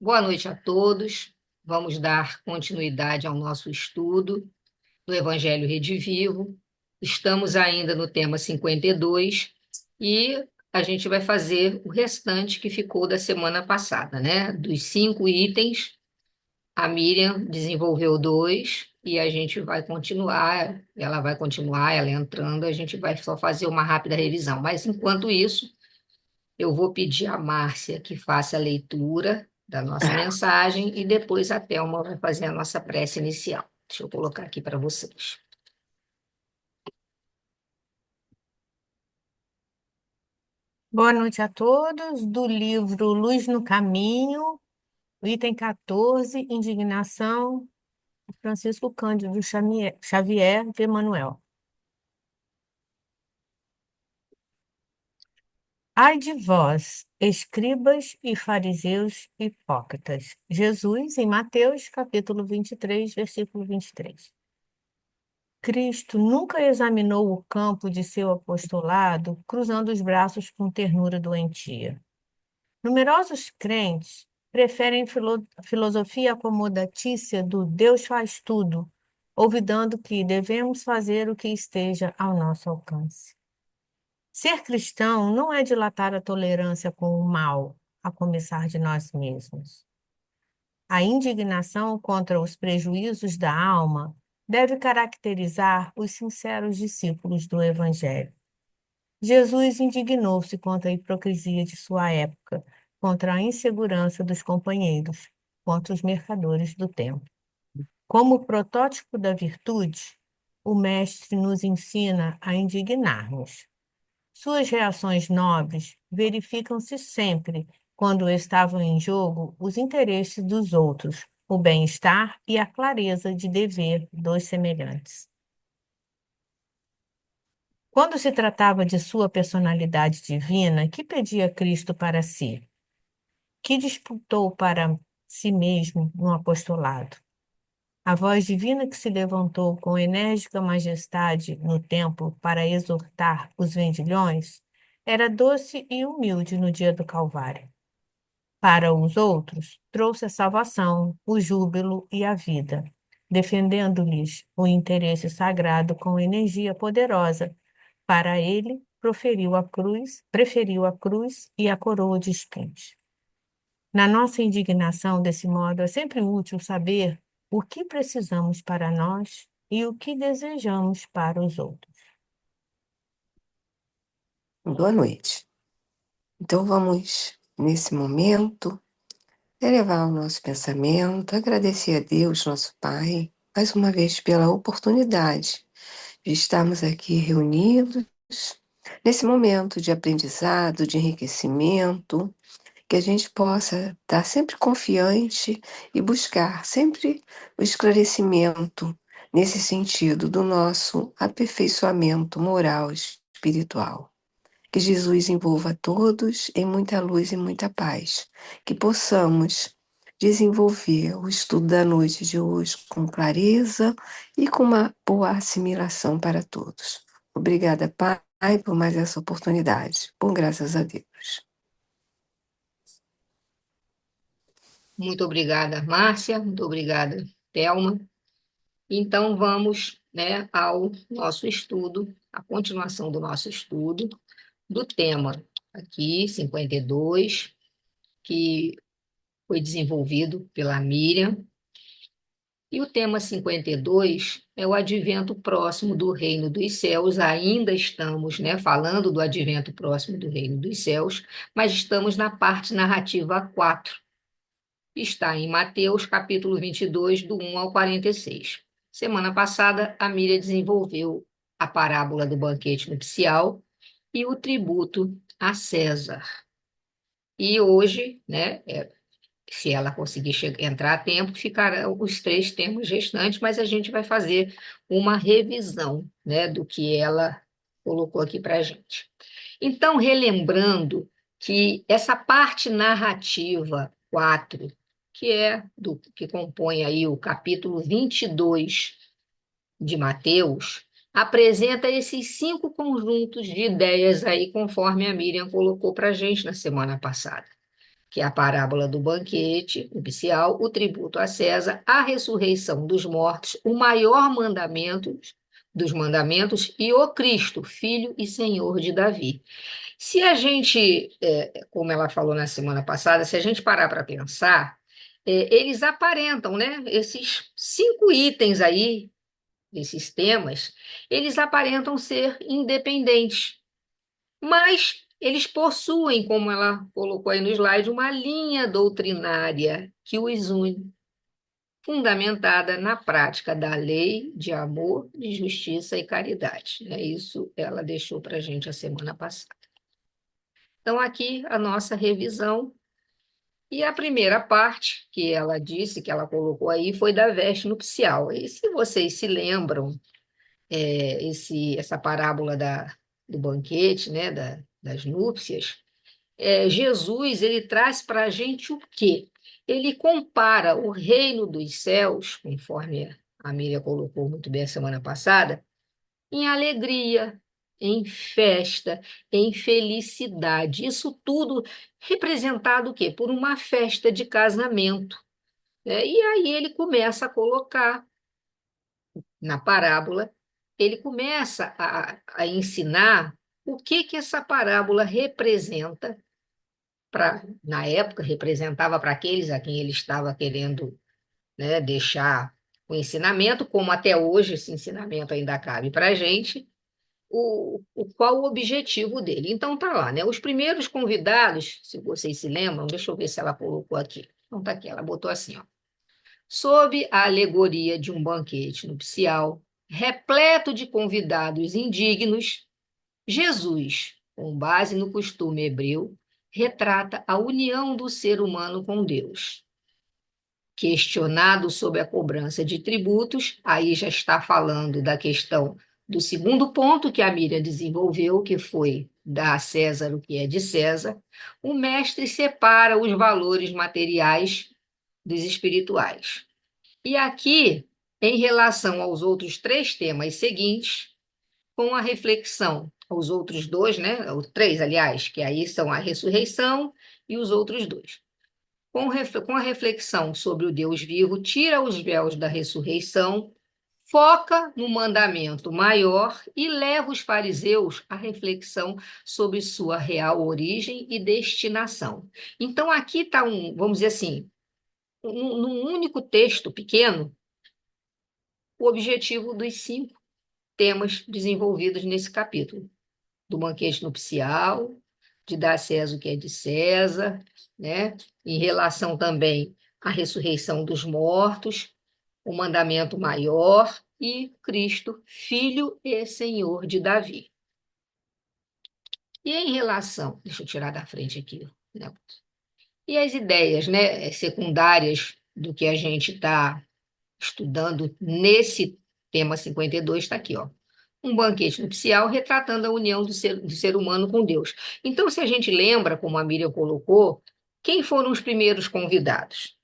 Boa noite a todos. Vamos dar continuidade ao nosso estudo do Evangelho Redivivo. Estamos ainda no tema 52 e a gente vai fazer o restante que ficou da semana passada, né? Dos 5 itens, a Miriam desenvolveu 2 e a gente vai continuar. Ela vai continuar, ela entrando, a gente vai só fazer uma rápida revisão. Mas enquanto isso, eu vou pedir à Márcia que faça a leitura da nossa mensagem e depois a Thelma vai fazer a nossa prece inicial. Deixa eu colocar aqui para vocês. Boa noite a todos. Do livro Luz no Caminho, o item 14, Indignação, Francisco Cândido Xavier de Emanuel. Ai de vós, escribas e fariseus hipócritas. Jesus, em Mateus, capítulo 23, versículo 23. Cristo nunca examinou o campo de seu apostolado, cruzando os braços com ternura doentia. Numerosos crentes preferem filosofia acomodatícia do Deus faz tudo, olvidando que devemos fazer o que esteja ao nosso alcance. Ser cristão não é dilatar a tolerância com o mal, a começar de nós mesmos. A indignação contra os prejuízos da alma deve caracterizar os sinceros discípulos do Evangelho. Jesus indignou-se contra a hipocrisia de sua época, contra a insegurança dos companheiros, contra os mercadores do templo. Como protótipo da virtude, o Mestre nos ensina a indignar-nos. Suas reações nobres verificam-se sempre quando estavam em jogo os interesses dos outros, o bem-estar e a clareza de dever dos semelhantes. Quando se tratava de sua personalidade divina, que pedia Cristo para si? Que disputou para si mesmo no apostolado? A voz divina que se levantou com enérgica majestade no templo para exortar os vendilhões era doce e humilde no dia do Calvário. Para os outros, trouxe a salvação, o júbilo e a vida, defendendo-lhes o interesse sagrado com energia poderosa. Para ele, preferiu a cruz e a coroa de espinhos. Na nossa indignação, desse modo, é sempre útil saber o que precisamos para nós e o que desejamos para os outros. Boa noite. Então vamos, nesse momento, elevar o nosso pensamento, agradecer a Deus, nosso Pai, mais uma vez pela oportunidade de estarmos aqui reunidos nesse momento de aprendizado, de enriquecimento, que a gente possa estar sempre confiante e buscar sempre o esclarecimento nesse sentido do nosso aperfeiçoamento moral e espiritual. Que Jesus envolva todos em muita luz e muita paz. Que possamos desenvolver o estudo da noite de hoje com clareza e com uma boa assimilação para todos. Obrigada, Pai, por mais essa oportunidade. Bom, graças a Deus. Muito obrigada, Márcia. Muito obrigada, Thelma. Então vamos, né, ao nosso estudo, a continuação do nosso estudo do tema aqui 52, que foi desenvolvido pela Miriam. E o tema 52 é o advento próximo do reino dos céus. Ainda estamos, né, falando do advento próximo do reino dos céus, mas estamos na parte narrativa 4. Está em Mateus, capítulo 22, do 1 ao 46. Semana passada, a Miriam desenvolveu a parábola do banquete nupcial e o tributo a César. E hoje, né, se ela conseguir entrar a tempo, ficarão os 3 temas restantes, mas a gente vai fazer uma revisão, né, do que ela colocou aqui para a gente. Então, relembrando que essa parte narrativa 4, que é do que compõe aí o capítulo 22 de Mateus, apresenta esses 5 conjuntos de ideias aí, conforme a Miriam colocou para a gente na semana passada. que é a parábola do banquete nupcial, o tributo a César, a ressurreição dos mortos, o maior mandamento dos mandamentos e o Cristo, Filho e Senhor de Davi. Se a gente, como ela falou na semana passada, se a gente parar para pensar, eles aparentam, né? Esses 5 itens aí, esses temas, eles aparentam ser independentes, mas eles possuem, como ela colocou aí no slide, uma linha doutrinária que os une, fundamentada na prática da lei de amor, de justiça e caridade. Né? Isso ela deixou para a gente a semana passada. Então, aqui a nossa revisão. E a primeira parte que ela disse, que ela colocou aí, foi da veste nupcial. E se vocês se lembram, essa parábola do banquete, né, das núpcias, Jesus ele traz para a gente o quê? Ele compara o reino dos céus, conforme a Miriam colocou muito bem a semana passada, em alegria, em festa, em felicidade. Isso tudo representado o quê? Por uma festa de casamento. Né? E aí ele começa a colocar na parábola, ele começa a ensinar o que essa parábola representa na época, representava para aqueles a quem ele estava querendo, né, deixar o ensinamento, como até hoje esse ensinamento ainda cabe para a gente, qual o objetivo dele. Então tá lá, né? Os primeiros convidados, se vocês se lembram, deixa eu ver se ela colocou aqui. Então tá aqui, ela botou assim, ó. Sob a alegoria de um banquete nupcial, repleto de convidados indignos, Jesus, com base no costume hebreu, retrata a união do ser humano com Deus. Questionado sobre a cobrança de tributos, aí já está falando da questão do segundo ponto que a Miriam desenvolveu, que foi dar a César o que é de César, o mestre separa os valores materiais dos espirituais. E aqui, em relação aos outros 3 temas seguintes, com a reflexão, os outros 2, né? Os 3, aliás, que aí são a ressurreição e os outros 2. Com a reflexão sobre o Deus vivo, tira os véus da ressurreição, foca no mandamento maior e leva os fariseus à reflexão sobre sua real origem e destinação. Então, aqui está vamos dizer assim, num único texto pequeno, o objetivo dos 5 temas desenvolvidos nesse capítulo, do banquete nupcial, de dar a César o que é de César, né? Em relação também à ressurreição dos mortos, o mandamento maior e Cristo, Filho e Senhor de Davi. E em relação, deixa eu tirar da frente aqui, né? E as ideias, né, secundárias do que a gente está estudando nesse tema 52 está aqui, ó. Um banquete nupcial retratando a união do ser humano com Deus. Então, se a gente lembra, como a Miriam colocou, quem foram os primeiros convidados?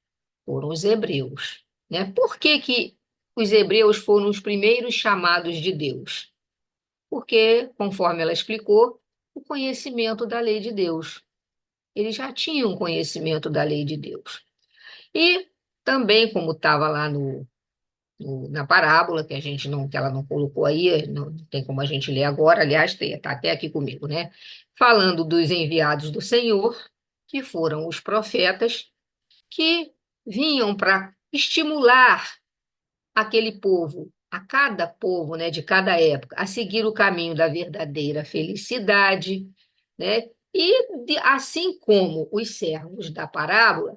Foram os hebreus. Né? Por que os hebreus foram os primeiros chamados de Deus? Porque, conforme ela explicou, o conhecimento da lei de Deus. Eles já tinham conhecimento da lei de Deus. E também, como estava lá na parábola, que ela não colocou aí, não tem como a gente ler agora, aliás, está até aqui comigo, né? Falando dos enviados do Senhor, que foram os profetas, que vinham para estimular aquele povo, a cada povo, né, de cada época, a seguir o caminho da verdadeira felicidade, né? E assim como os servos da parábola,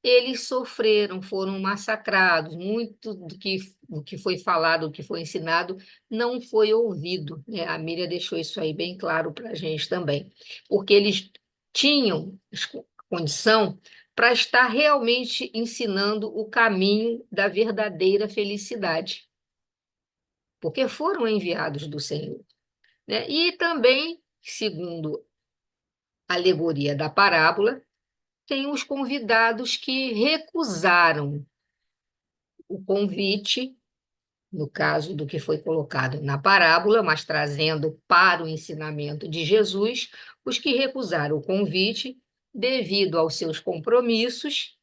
eles sofreram, foram massacrados, muito do que foi falado, do que foi ensinado, não foi ouvido. Né? A Miriam deixou isso aí bem claro para a gente também, porque eles tinham condição para estar realmente ensinando o caminho da verdadeira felicidade, porque foram enviados do Senhor. Né? E também, segundo a alegoria da parábola, tem os convidados que recusaram o convite, no caso do que foi colocado na parábola, mas trazendo para o ensinamento de Jesus, os que recusaram o convite devido aos seus compromissos,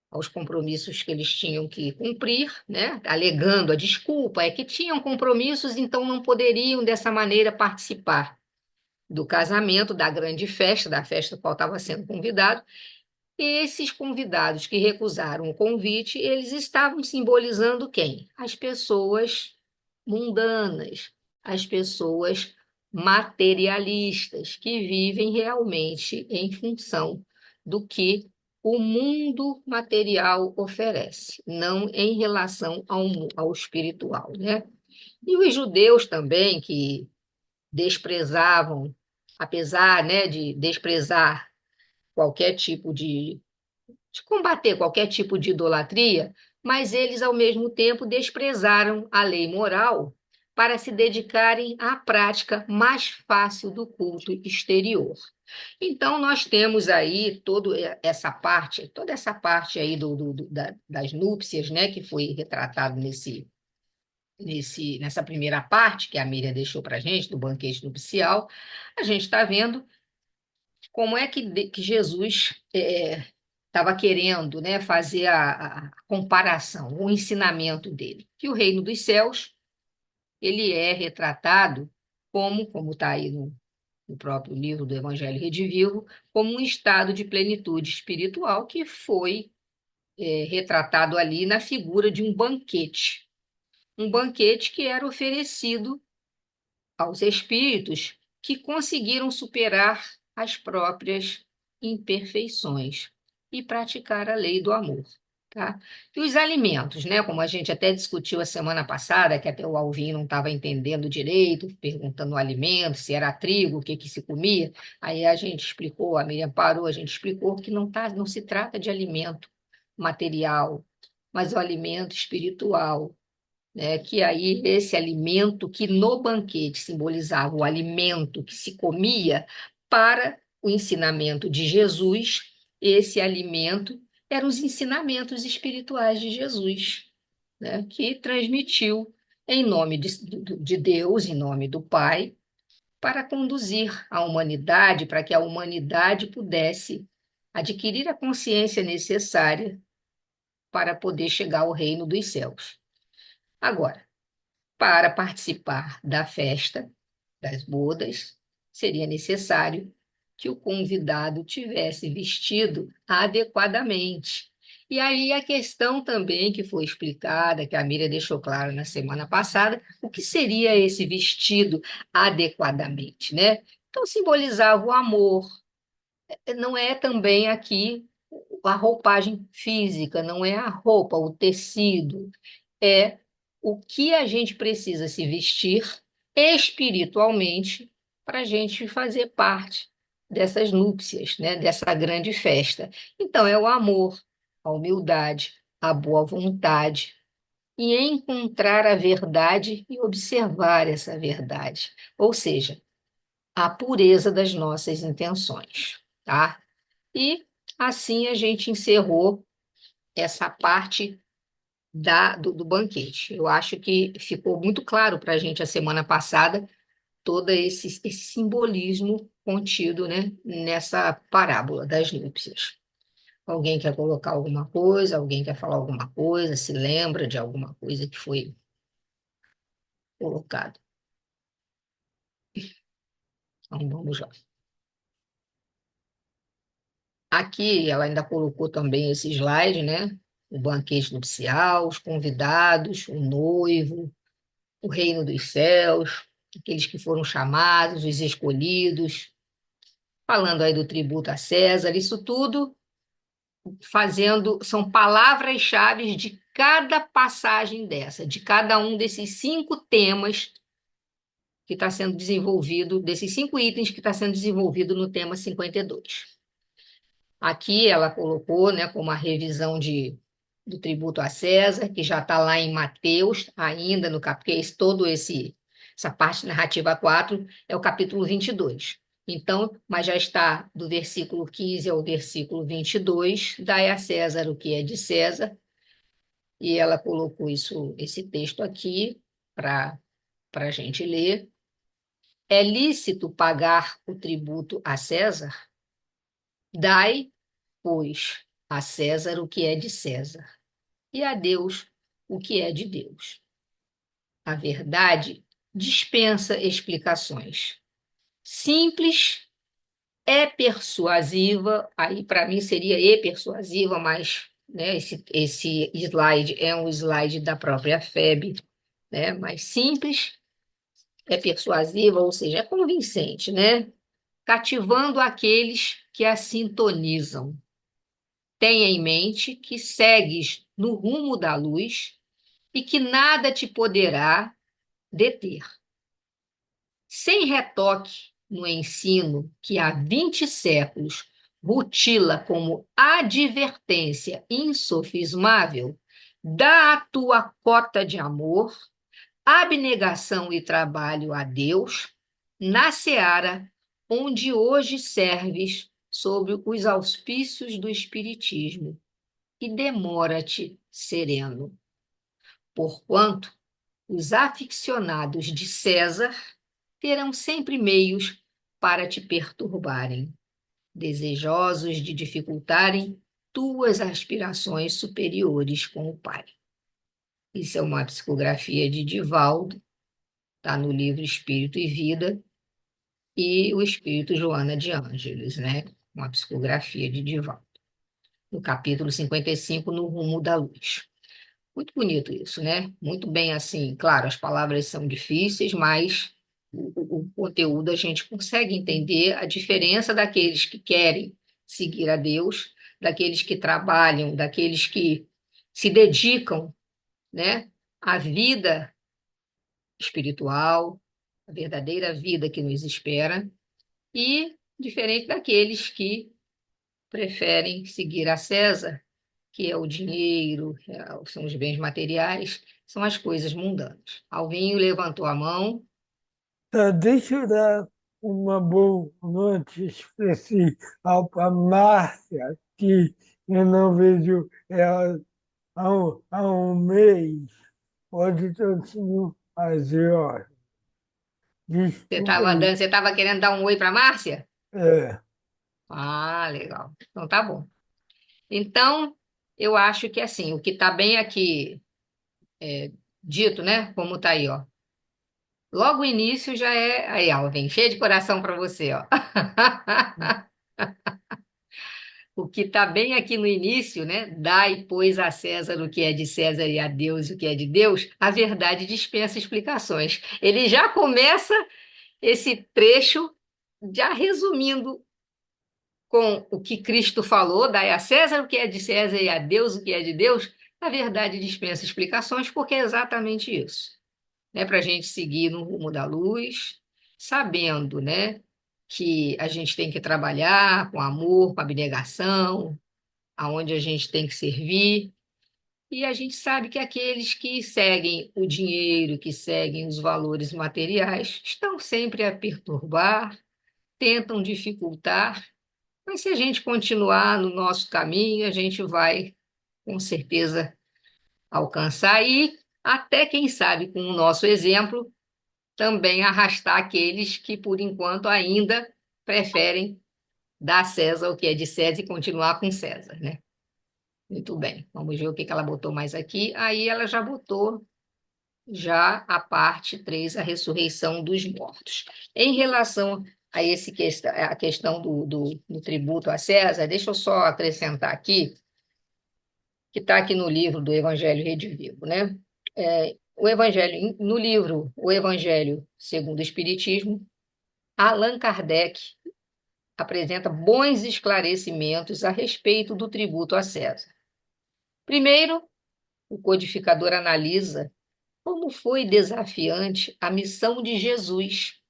aos compromissos que eles tinham que cumprir, né? Alegando a desculpa, é que tinham compromissos, então não poderiam dessa maneira participar do casamento, da grande festa, da festa a qual estava sendo convidado. E esses convidados que recusaram o convite, eles estavam simbolizando quem? As pessoas mundanas, as pessoas materialistas, que vivem realmente em função do que o mundo material oferece, não em relação ao espiritual, né? E os judeus também, que desprezavam, apesar, né, de desprezar qualquer tipo de combater qualquer tipo de idolatria, mas eles, ao mesmo tempo, desprezaram a lei moral para se dedicarem à prática mais fácil do culto exterior. Então, nós temos aí toda essa parte aí das núpcias, né, que foi retratado nessa primeira parte que a Miriam deixou para a gente, do banquete nupcial. A gente está vendo como é que Jesus estava querendo, né, fazer a comparação, o ensinamento dele, que o reino dos céus ele é retratado como está aí no próprio livro do Evangelho Redivivo, como um estado de plenitude espiritual que foi retratado ali na figura de um banquete que era oferecido aos espíritos que conseguiram superar as próprias imperfeições e praticar a lei do amor. Tá? E os alimentos, né? Como a gente até discutiu a semana passada, que até o Alvin não estava entendendo direito, perguntando o alimento, se era trigo, o que que se comia. Aí a gente explicou, a Miriam parou, a gente explicou que não se trata de alimento material, mas o alimento espiritual, né? Que aí esse alimento que no banquete simbolizava o alimento que se comia para o ensinamento de Jesus, esse alimento eram os ensinamentos espirituais de Jesus, né? Que transmitiu em nome de Deus, em nome do Pai, para conduzir a humanidade, para que a humanidade pudesse adquirir a consciência necessária para poder chegar ao reino dos céus. Agora, para participar da festa, das bodas, seria necessário que o convidado tivesse vestido adequadamente. E aí a questão também que foi explicada, que a Miriam deixou claro na semana passada, o que seria esse vestido adequadamente, né? Então simbolizava o amor, não é também aqui a roupagem física, não é a roupa, o tecido, é o que a gente precisa se vestir espiritualmente para a gente fazer parte dessas núpcias, né, dessa grande festa. Então, é o amor, a humildade, a boa vontade e encontrar a verdade e observar essa verdade, ou seja, a pureza das nossas intenções, tá? E assim a gente encerrou essa parte do banquete. Eu acho que ficou muito claro para a gente a semana passada todo esse simbolismo contido, né, nessa parábola das núpcias. Alguém quer colocar alguma coisa? Alguém quer falar alguma coisa? Se lembra de alguma coisa que foi colocado? Então vamos lá. Aqui ela ainda colocou também esse slide, né? O banquete nupcial, os convidados, o noivo, o reino dos céus, aqueles que foram chamados, os escolhidos, falando aí do tributo a César, isso tudo são palavras-chave de cada passagem dessa, de cada um desses 5 temas que está sendo desenvolvido, desses 5 itens que está sendo desenvolvido no tema 52. Aqui ela colocou, né, como a revisão do tributo a César, que já está lá em Mateus, ainda no capítulo, essa parte narrativa 4 é o capítulo 22. Então, mas já está do versículo 15 ao versículo 22, dai a César o que é de César, e ela colocou esse texto aqui para a gente ler. É lícito pagar o tributo a César? Dai, pois, a César o que é de César, e a Deus o que é de Deus. A verdade dispensa explicações. Simples é persuasiva, aí para mim seria e persuasiva, mas né, esse slide é um slide da própria FEB, né, mas simples é persuasiva, ou seja, é convincente, né? Cativando aqueles que a sintonizam. Tenha em mente que segues no rumo da luz e que nada te poderá deter. Sem retoque no ensino que há 20 séculos rutila como advertência insofismável, dá a tua cota de amor, abnegação e trabalho a Deus na seara onde hoje serves sob os auspícios do Espiritismo e demora-te sereno, porquanto os aficionados de César terão sempre meios para te perturbarem, desejosos de dificultarem tuas aspirações superiores com o Pai. Isso é uma psicografia de Divaldo, está no livro Espírito e Vida, e o Espírito Joana de Ângeles, né? Uma psicografia de Divaldo, no capítulo 55, No Rumo da Luz. Muito bonito isso, né? Muito bem assim, claro, as palavras são difíceis, mas o conteúdo a gente consegue entender a diferença daqueles que querem seguir a Deus, daqueles que trabalham, daqueles que se dedicam, né, à vida espiritual, a verdadeira vida que nos espera, e diferente daqueles que preferem seguir a César, que é o dinheiro, são os bens materiais, são as coisas mundanas. Alvinho levantou a mão. Tá, deixa eu dar uma boa noite especial para Márcia, que eu não vejo ela há um mês. Pode continuar, Jorge. Desculpa aí. Você estava querendo dar um oi para Márcia? É, Ah, legal. Então tá bom. Então, eu acho que assim, o que está bem aqui dito, né? Como está aí, ó. Logo o início já é. Aí, Alvin, cheio de coração para você, ó. O que está bem aqui no início, né? Dai, pois, a César o que é de César e a Deus o que é de Deus, a verdade dispensa explicações. Ele já começa esse trecho já resumindo com o que Cristo falou, dai a César o que é de César e a Deus o que é de Deus, a verdade dispensa explicações, porque é exatamente isso. Né? Para a gente seguir no rumo da luz, sabendo, né, que a gente tem que trabalhar com amor, com abnegação, aonde a gente tem que servir. E a gente sabe que aqueles que seguem o dinheiro, que seguem os valores materiais, estão sempre a perturbar, tentam dificultar, mas se a gente continuar no nosso caminho, a gente vai, com certeza, alcançar e até, quem sabe, com o nosso exemplo, também arrastar aqueles que, por enquanto, ainda preferem dar a César o que é de César e continuar com César, né? Muito bem, vamos ver o que ela botou mais aqui. Aí ela já botou já a parte 3, a ressurreição dos mortos. Em relação a a questão do tributo a César, deixa eu só acrescentar aqui, que está aqui no livro do Evangelho Redivivo, né? O Evangelho, no livro O Evangelho segundo o Espiritismo, Allan Kardec apresenta bons esclarecimentos a respeito do tributo a César. Primeiro, o codificador analisa como foi desafiante a missão de Jesus,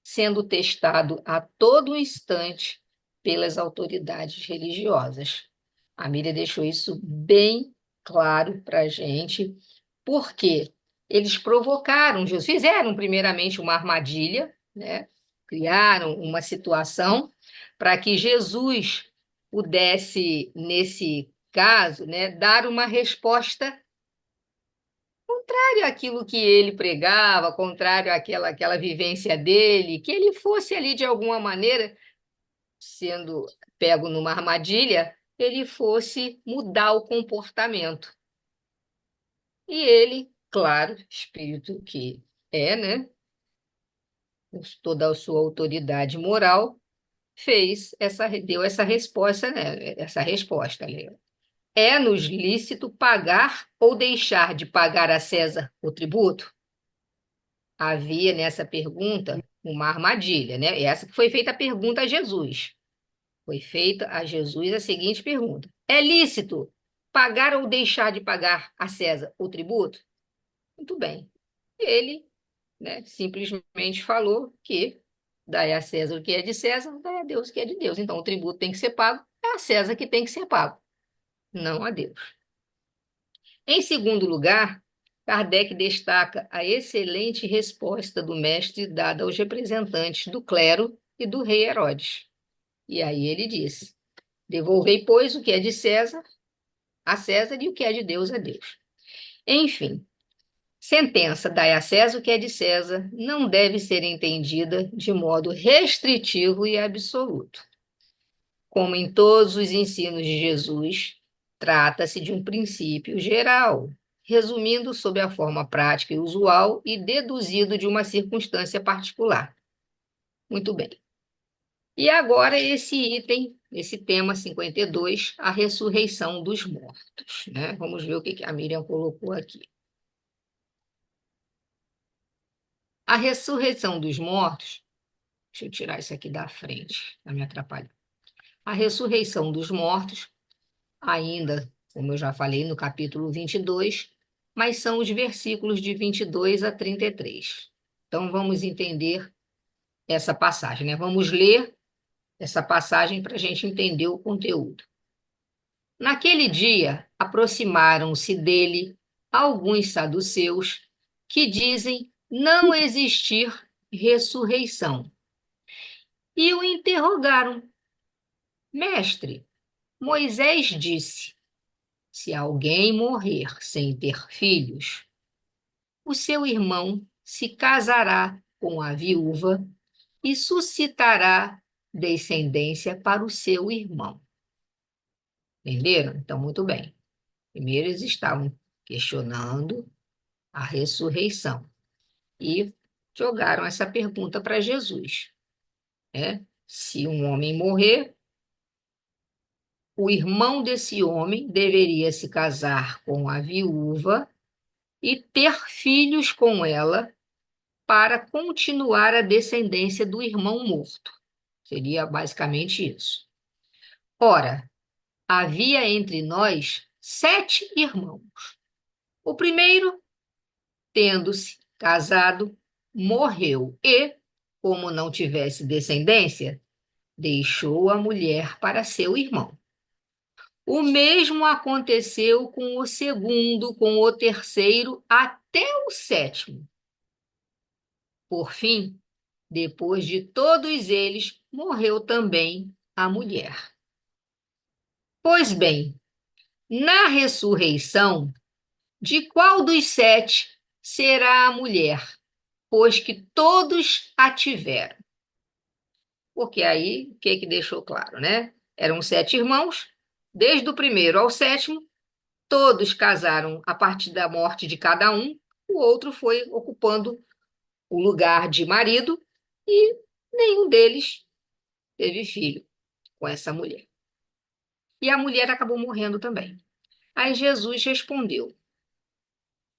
sendo testado a todo instante pelas autoridades religiosas. A Miriam deixou isso bem claro para a gente, porque eles provocaram Jesus, fizeram primeiramente uma armadilha, né? Criaram uma situação para que Jesus pudesse, nesse caso, né, dar uma resposta contrário àquilo que ele pregava, contrário àquela vivência dele, que ele fosse ali de alguma maneira sendo pego numa armadilha, ele fosse mudar o comportamento. E ele, claro, espírito que é, né? Toda a sua autoridade moral, deu essa resposta, né? Essa resposta, Leo. É-nos lícito pagar ou deixar de pagar a César o tributo? Havia nessa pergunta uma armadilha, né? Essa que foi feita a pergunta a Jesus. Foi feita a Jesus a seguinte pergunta: é lícito pagar ou deixar de pagar a César o tributo? Muito bem. Ele, né, simplesmente falou que dai a César o que é de César, dai a Deus o que é de Deus. Então, o tributo tem que ser pago, é a César que tem que ser pago, não a Deus. Em segundo lugar, Kardec destaca a excelente resposta do mestre dada aos representantes do clero e do rei Herodes. E aí ele diz: devolvei, pois, o que é de César a César e o que é de Deus a Deus. Enfim, sentença dai a César o que é de César não deve ser entendida de modo restritivo e absoluto. Como em todos os ensinos de Jesus, trata-se de um princípio geral, resumindo sob a forma prática e usual e deduzido de uma circunstância particular. Muito bem. E agora esse tema 52, a ressurreição dos mortos, né? Vamos ver o que a Miriam colocou aqui. A ressurreição dos mortos, deixa eu tirar isso aqui da frente, para me atrapalhar. A ressurreição dos mortos, ainda, como eu já falei, no capítulo 22, mas são os versículos de 22 a 33. Então, vamos entender essa passagem, né? Vamos ler essa passagem para a gente entender o conteúdo. Naquele dia, aproximaram-se dele alguns saduceus que dizem não existir ressurreição. E o interrogaram: Mestre, Moisés disse: se alguém morrer sem ter filhos, o seu irmão se casará com a viúva e suscitará descendência para o seu irmão. Entenderam? Então, muito bem. Primeiro, eles estavam questionando a ressurreição e jogaram essa pergunta para Jesus, né? Se um homem morrer, o irmão desse homem deveria se casar com a viúva e ter filhos com ela para continuar a descendência do irmão morto. Seria basicamente isso. Ora, havia entre nós 7 irmãos. O primeiro, tendo-se casado, morreu e, como não tivesse descendência, deixou a mulher para seu irmão. O mesmo aconteceu com o segundo, com o terceiro, até o sétimo. Por fim, depois de todos eles, morreu também a mulher. Pois bem, na ressurreição, de qual dos 7 será a mulher, pois que todos a tiveram? Porque aí, o que deixou claro, né? Eram 7 irmãos, desde o primeiro ao sétimo, todos casaram a partir da morte de cada um, o outro foi ocupando o lugar de marido e nenhum deles teve filho com essa mulher. E a mulher acabou morrendo também. Aí Jesus respondeu: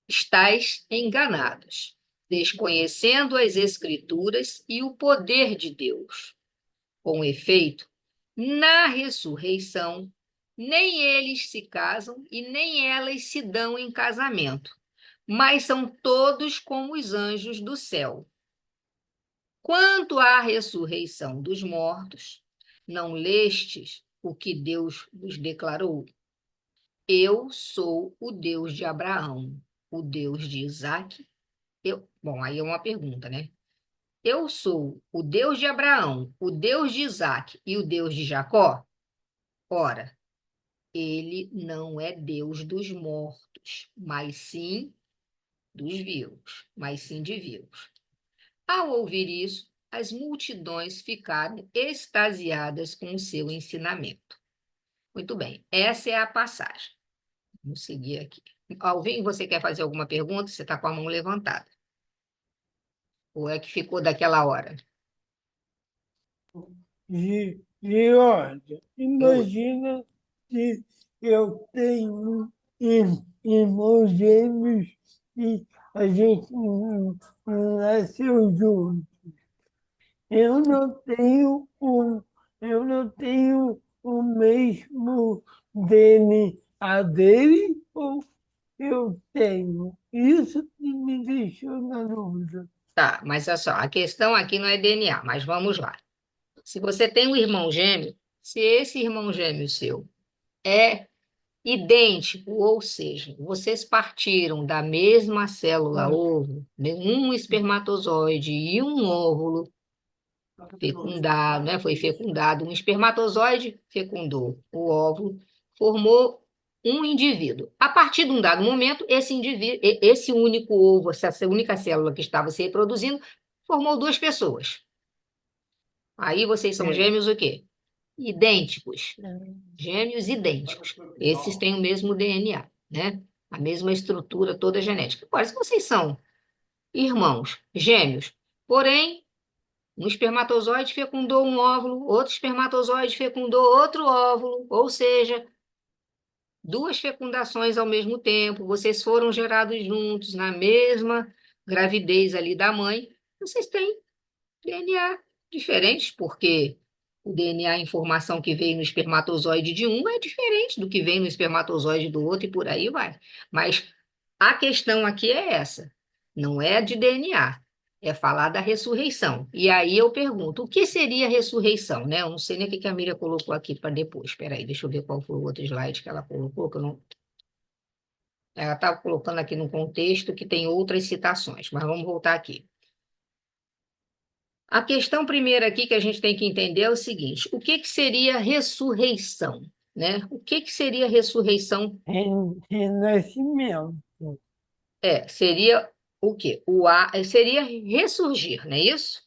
estais enganados, desconhecendo as Escrituras e o poder de Deus. Com efeito, na ressurreição, nem eles se casam e nem elas se dão em casamento, mas são todos como os anjos do céu. Quanto à ressurreição dos mortos, não lestes o que Deus vos declarou? Eu sou o Deus de Abraão, o Deus de Isaque. Bom, aí é uma pergunta, né? Eu sou o Deus de Abraão, o Deus de Isaque e o Deus de Jacó? Ora, ele não é Deus dos mortos, mas sim dos vivos, mas sim de vivos. Ao ouvir isso, as multidões ficaram extasiadas com o seu ensinamento. Muito bem, essa é a passagem. Vamos seguir aqui. Alvin, você quer fazer alguma pergunta? Você está com a mão levantada. Ou é que ficou daquela hora? Olha, Oi. imagina se eu tenho irmãos gêmeos e a gente não nasceu junto. Eu não tenho eu não tenho o mesmo DNA dele ou eu tenho. Isso que me deixou na dúvida. Tá, mas olha só, a questão aqui não é DNA, mas vamos lá. Se você tem um irmão gêmeo, se esse irmão gêmeo seu é idêntico, ou seja, vocês partiram da mesma célula ovo, né, um espermatozoide e um óvulo fecundado, né? Foi fecundado, um espermatozoide fecundou o óvulo, formou um indivíduo. A partir de um dado momento, esse indivíduo, esse único ovo, essa única célula que estava se reproduzindo, formou duas pessoas. Aí vocês são gêmeos o quê? Idênticos. Gêmeos idênticos. Esses têm o mesmo DNA, né? A mesma estrutura toda genética. Agora, se vocês são irmãos gêmeos, porém, um espermatozoide fecundou um óvulo, outro espermatozoide fecundou outro óvulo, ou seja, duas fecundações ao mesmo tempo, vocês foram gerados juntos na mesma gravidez ali da mãe, vocês têm DNA diferentes, porque o DNA, a informação que veio no espermatozoide de um é diferente do que vem no espermatozoide do outro e por aí vai. Mas a questão aqui é essa, não é de DNA, é falar da ressurreição. E aí eu pergunto, o que seria ressurreição, né? Eu não sei nem o que a Miriam colocou aqui para depois. Espera aí, deixa eu ver qual foi o outro slide que ela colocou, que eu não... Ela estava colocando aqui no contexto que tem outras citações, mas vamos voltar aqui. A questão primeira aqui que a gente tem que entender é o seguinte: o que seria ressurreição, né? O que seria ressurreição? Renascimento. Seria o quê? Seria ressurgir, não é isso?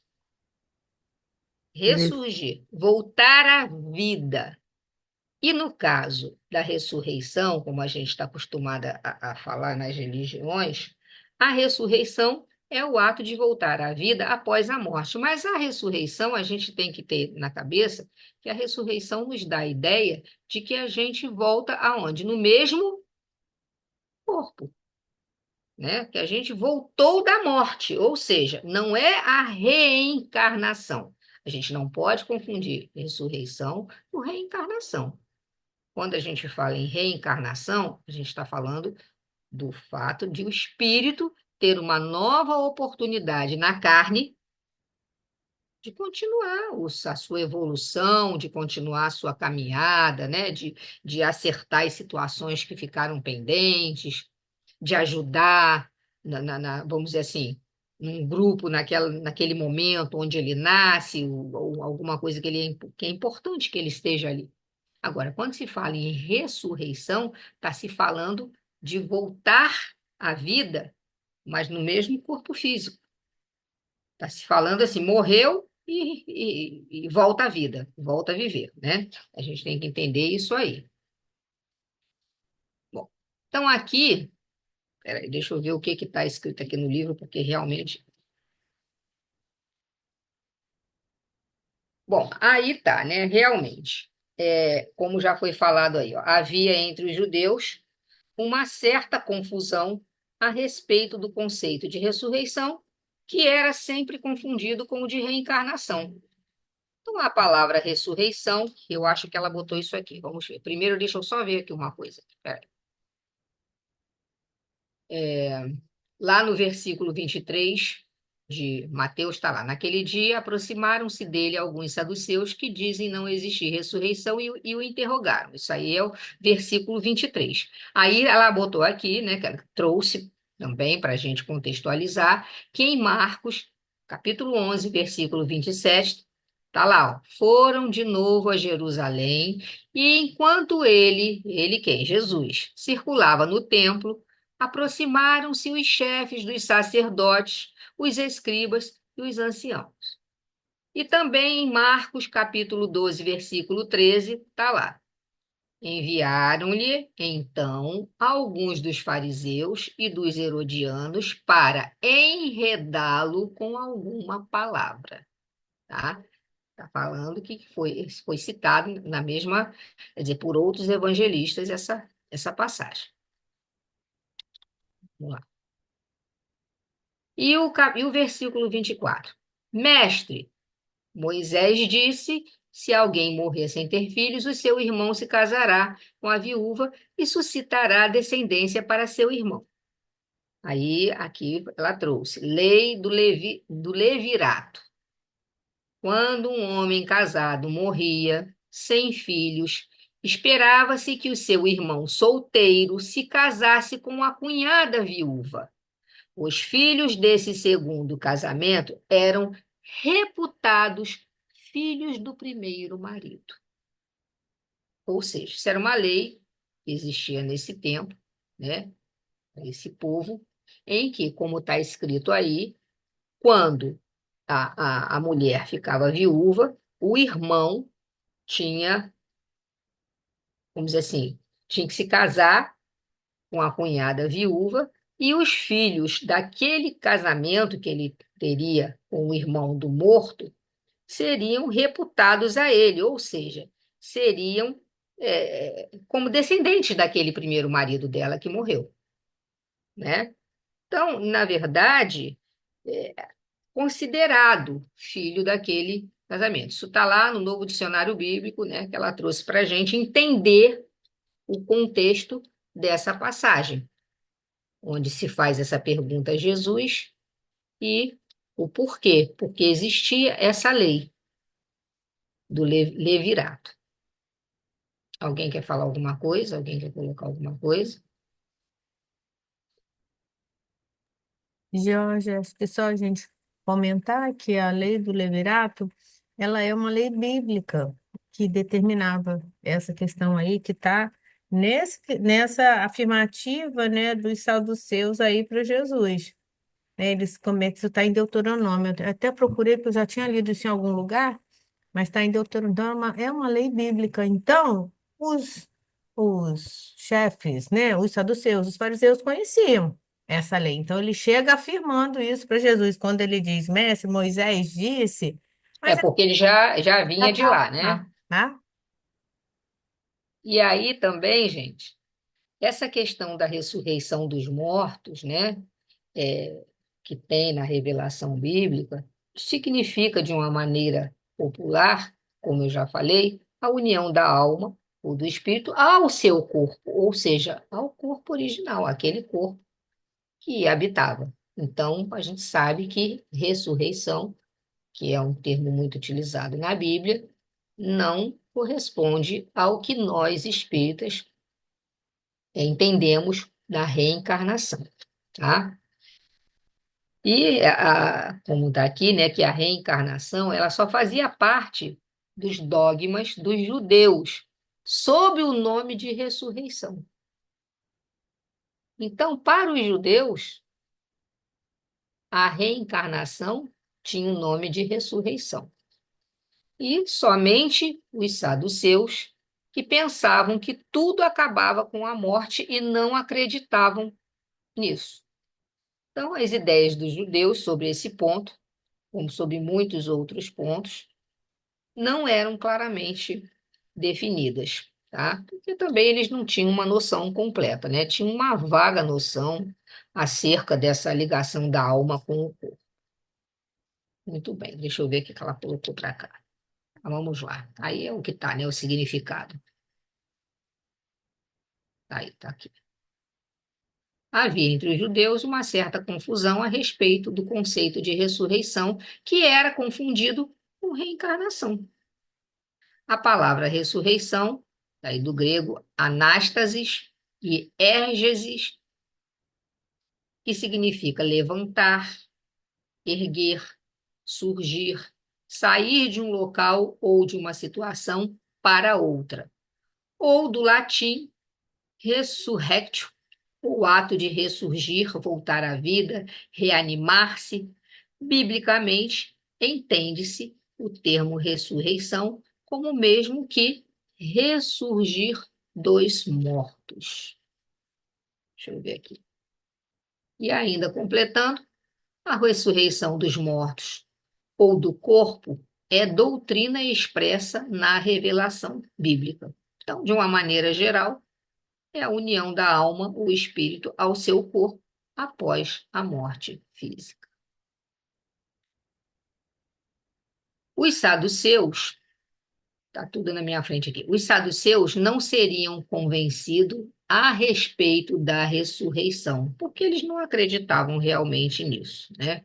Ressurgir, voltar à vida. E no caso da ressurreição, como a gente está acostumada a falar nas religiões, a ressurreição é o ato de voltar à vida após a morte. Mas a ressurreição, a gente tem que ter na cabeça que a ressurreição nos dá a ideia de que a gente volta aonde? No mesmo corpo, né? Que a gente voltou da morte, ou seja, não é a reencarnação. A gente não pode confundir ressurreição com reencarnação. Quando a gente fala em reencarnação, a gente está falando do fato de o espírito ter uma nova oportunidade na carne de continuar a sua evolução, de continuar a sua caminhada, né? De acertar as situações que ficaram pendentes, de ajudar, vamos dizer assim, num grupo, naquele momento onde ele nasce, ou alguma coisa que é importante que ele esteja ali. Agora, quando se fala em ressurreição, está se falando de voltar à vida, mas no mesmo corpo físico. Está se falando assim, morreu e volta à vida, volta a viver, né? A gente tem que entender isso aí. Bom, então aqui, peraí, deixa eu ver o que está escrito aqui no livro, porque realmente... Bom, aí tá, né? Realmente, como já foi falado aí, ó, havia entre os judeus uma certa confusão a respeito do conceito de ressurreição, que era sempre confundido com o de reencarnação. Então, a palavra ressurreição, eu acho que ela botou isso aqui. Vamos ver. Primeiro, deixa eu só ver aqui uma coisa. Espera aí. Lá no versículo 23 de Mateus, está lá. Naquele dia, aproximaram-se dele alguns saduceus que dizem não existir ressurreição e o interrogaram. Isso aí é o versículo 23. Aí ela botou aqui, né, que ela trouxe também para a gente contextualizar, que em Marcos, capítulo 11, versículo 27, está lá, ó, foram de novo a Jerusalém e enquanto ele quem? Jesus, circulava no templo, aproximaram-se os chefes dos sacerdotes, os escribas e os anciãos. E também em Marcos, capítulo 12, versículo 13, está lá. Enviaram-lhe, então, alguns dos fariseus e dos herodianos para enredá-lo com alguma palavra, tá? Está falando que foi citado na mesma, quer dizer, por outros evangelistas essa passagem. Vamos lá. E o versículo 24. Mestre, Moisés disse: se alguém morrer sem ter filhos, o seu irmão se casará com a viúva e suscitará descendência para seu irmão. Aí, aqui ela trouxe lei do levirato. Quando um homem casado morria sem filhos, esperava-se que o seu irmão solteiro se casasse com a cunhada viúva. Os filhos desse segundo casamento eram reputados filhos do primeiro marido. Ou seja, isso era uma lei que existia nesse tempo, né? Esse povo, em que, como está escrito aí, quando a mulher ficava viúva, o irmão tinha, vamos dizer assim, tinha que se casar com a cunhada viúva, e os filhos daquele casamento que ele teria com o irmão do morto seriam reputados a ele, ou seja, seriam como descendentes daquele primeiro marido dela que morreu, né? Então, na verdade, é considerado filho daquele casamento. Isso está lá no Novo Dicionário Bíblico, né, que ela trouxe para a gente entender o contexto dessa passagem, onde se faz essa pergunta a Jesus e o porquê, porque existia essa lei do levirato. Alguém quer falar alguma coisa? Alguém quer colocar alguma coisa? Jorge, acho que só a gente comentar que a lei do levirato, ela é uma lei bíblica que determinava essa questão aí, que está nessa afirmativa, né, dos saduceus aí para Jesus. Né, eles começam, isso está em Deuteronômio, eu até procurei, porque eu já tinha lido isso em algum lugar, mas está em Deuteronômio, então é uma lei bíblica. Então, os chefes, né, os saduceus, os fariseus conheciam essa lei. Então, ele chega afirmando isso para Jesus, quando ele diz, mestre, Moisés disse, É mas porque ele já já vinha de estava lá, né? lá, tá? E aí também, gente, essa questão da ressurreição dos mortos, né, é, que tem na revelação bíblica, significa, de uma maneira popular, como eu já falei, a união da alma ou do espírito ao seu corpo, ou seja, ao corpo original, aquele corpo que habitava. Então, a gente sabe que ressurreição, que é um termo muito utilizado na Bíblia, não corresponde ao que nós espíritas entendemos da reencarnação, tá? E como está aqui, né, que a reencarnação ela só fazia parte dos dogmas dos judeus, sob o nome de ressurreição. Então, para os judeus, a reencarnação tinha o nome de ressurreição. E somente os saduceus, que pensavam que tudo acabava com a morte e não acreditavam nisso. Então, as ideias dos judeus sobre esse ponto, como sobre muitos outros pontos, não eram claramente definidas, tá? Porque também eles não tinham uma noção completa, né? Tinham uma vaga noção acerca dessa ligação da alma com o corpo. Muito bem, deixa eu ver o que ela colocou para cá. Vamos lá. Aí é o que está, né? O significado. Aí, está aqui. Havia entre os judeus uma certa confusão a respeito do conceito de ressurreição, que era confundido com reencarnação. A palavra ressurreição, daí do grego anástasis e érgesis, que significa levantar, erguer, surgir, sair de um local ou de uma situação para outra. Ou do latim resurrectio, o ato de ressurgir, voltar à vida, reanimar-se. Biblicamente, entende-se o termo ressurreição como o mesmo que ressurgir dos mortos. Deixa eu ver aqui. E ainda completando, a ressurreição dos mortos ou do corpo é doutrina expressa na revelação bíblica. Então, de uma maneira geral, é a união da alma, o espírito, ao seu corpo após a morte física. Os saduceus, está tudo na minha frente aqui, os saduceus não seriam convencidos a respeito da ressurreição, porque eles não acreditavam realmente nisso, né?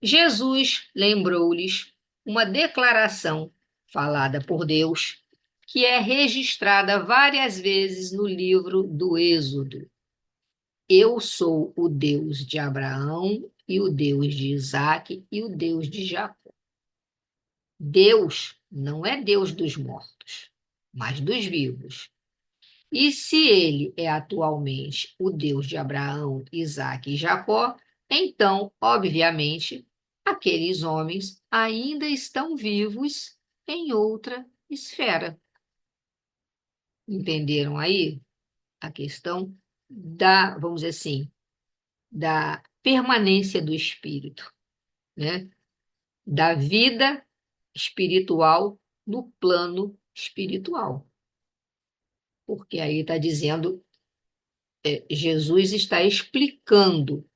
Jesus lembrou-lhes uma declaração falada por Deus, que é registrada várias vezes no livro do Êxodo. Eu sou o Deus de Abraão e o Deus de Isaque e o Deus de Jacó. Deus não é Deus dos mortos, mas dos vivos. E se ele é atualmente o Deus de Abraão, Isaque e Jacó, então, obviamente, aqueles homens ainda estão vivos em outra esfera. Entenderam aí a questão da, vamos dizer assim, da permanência do espírito, né? Da vida espiritual no plano espiritual. Porque aí está dizendo, Jesus está explicando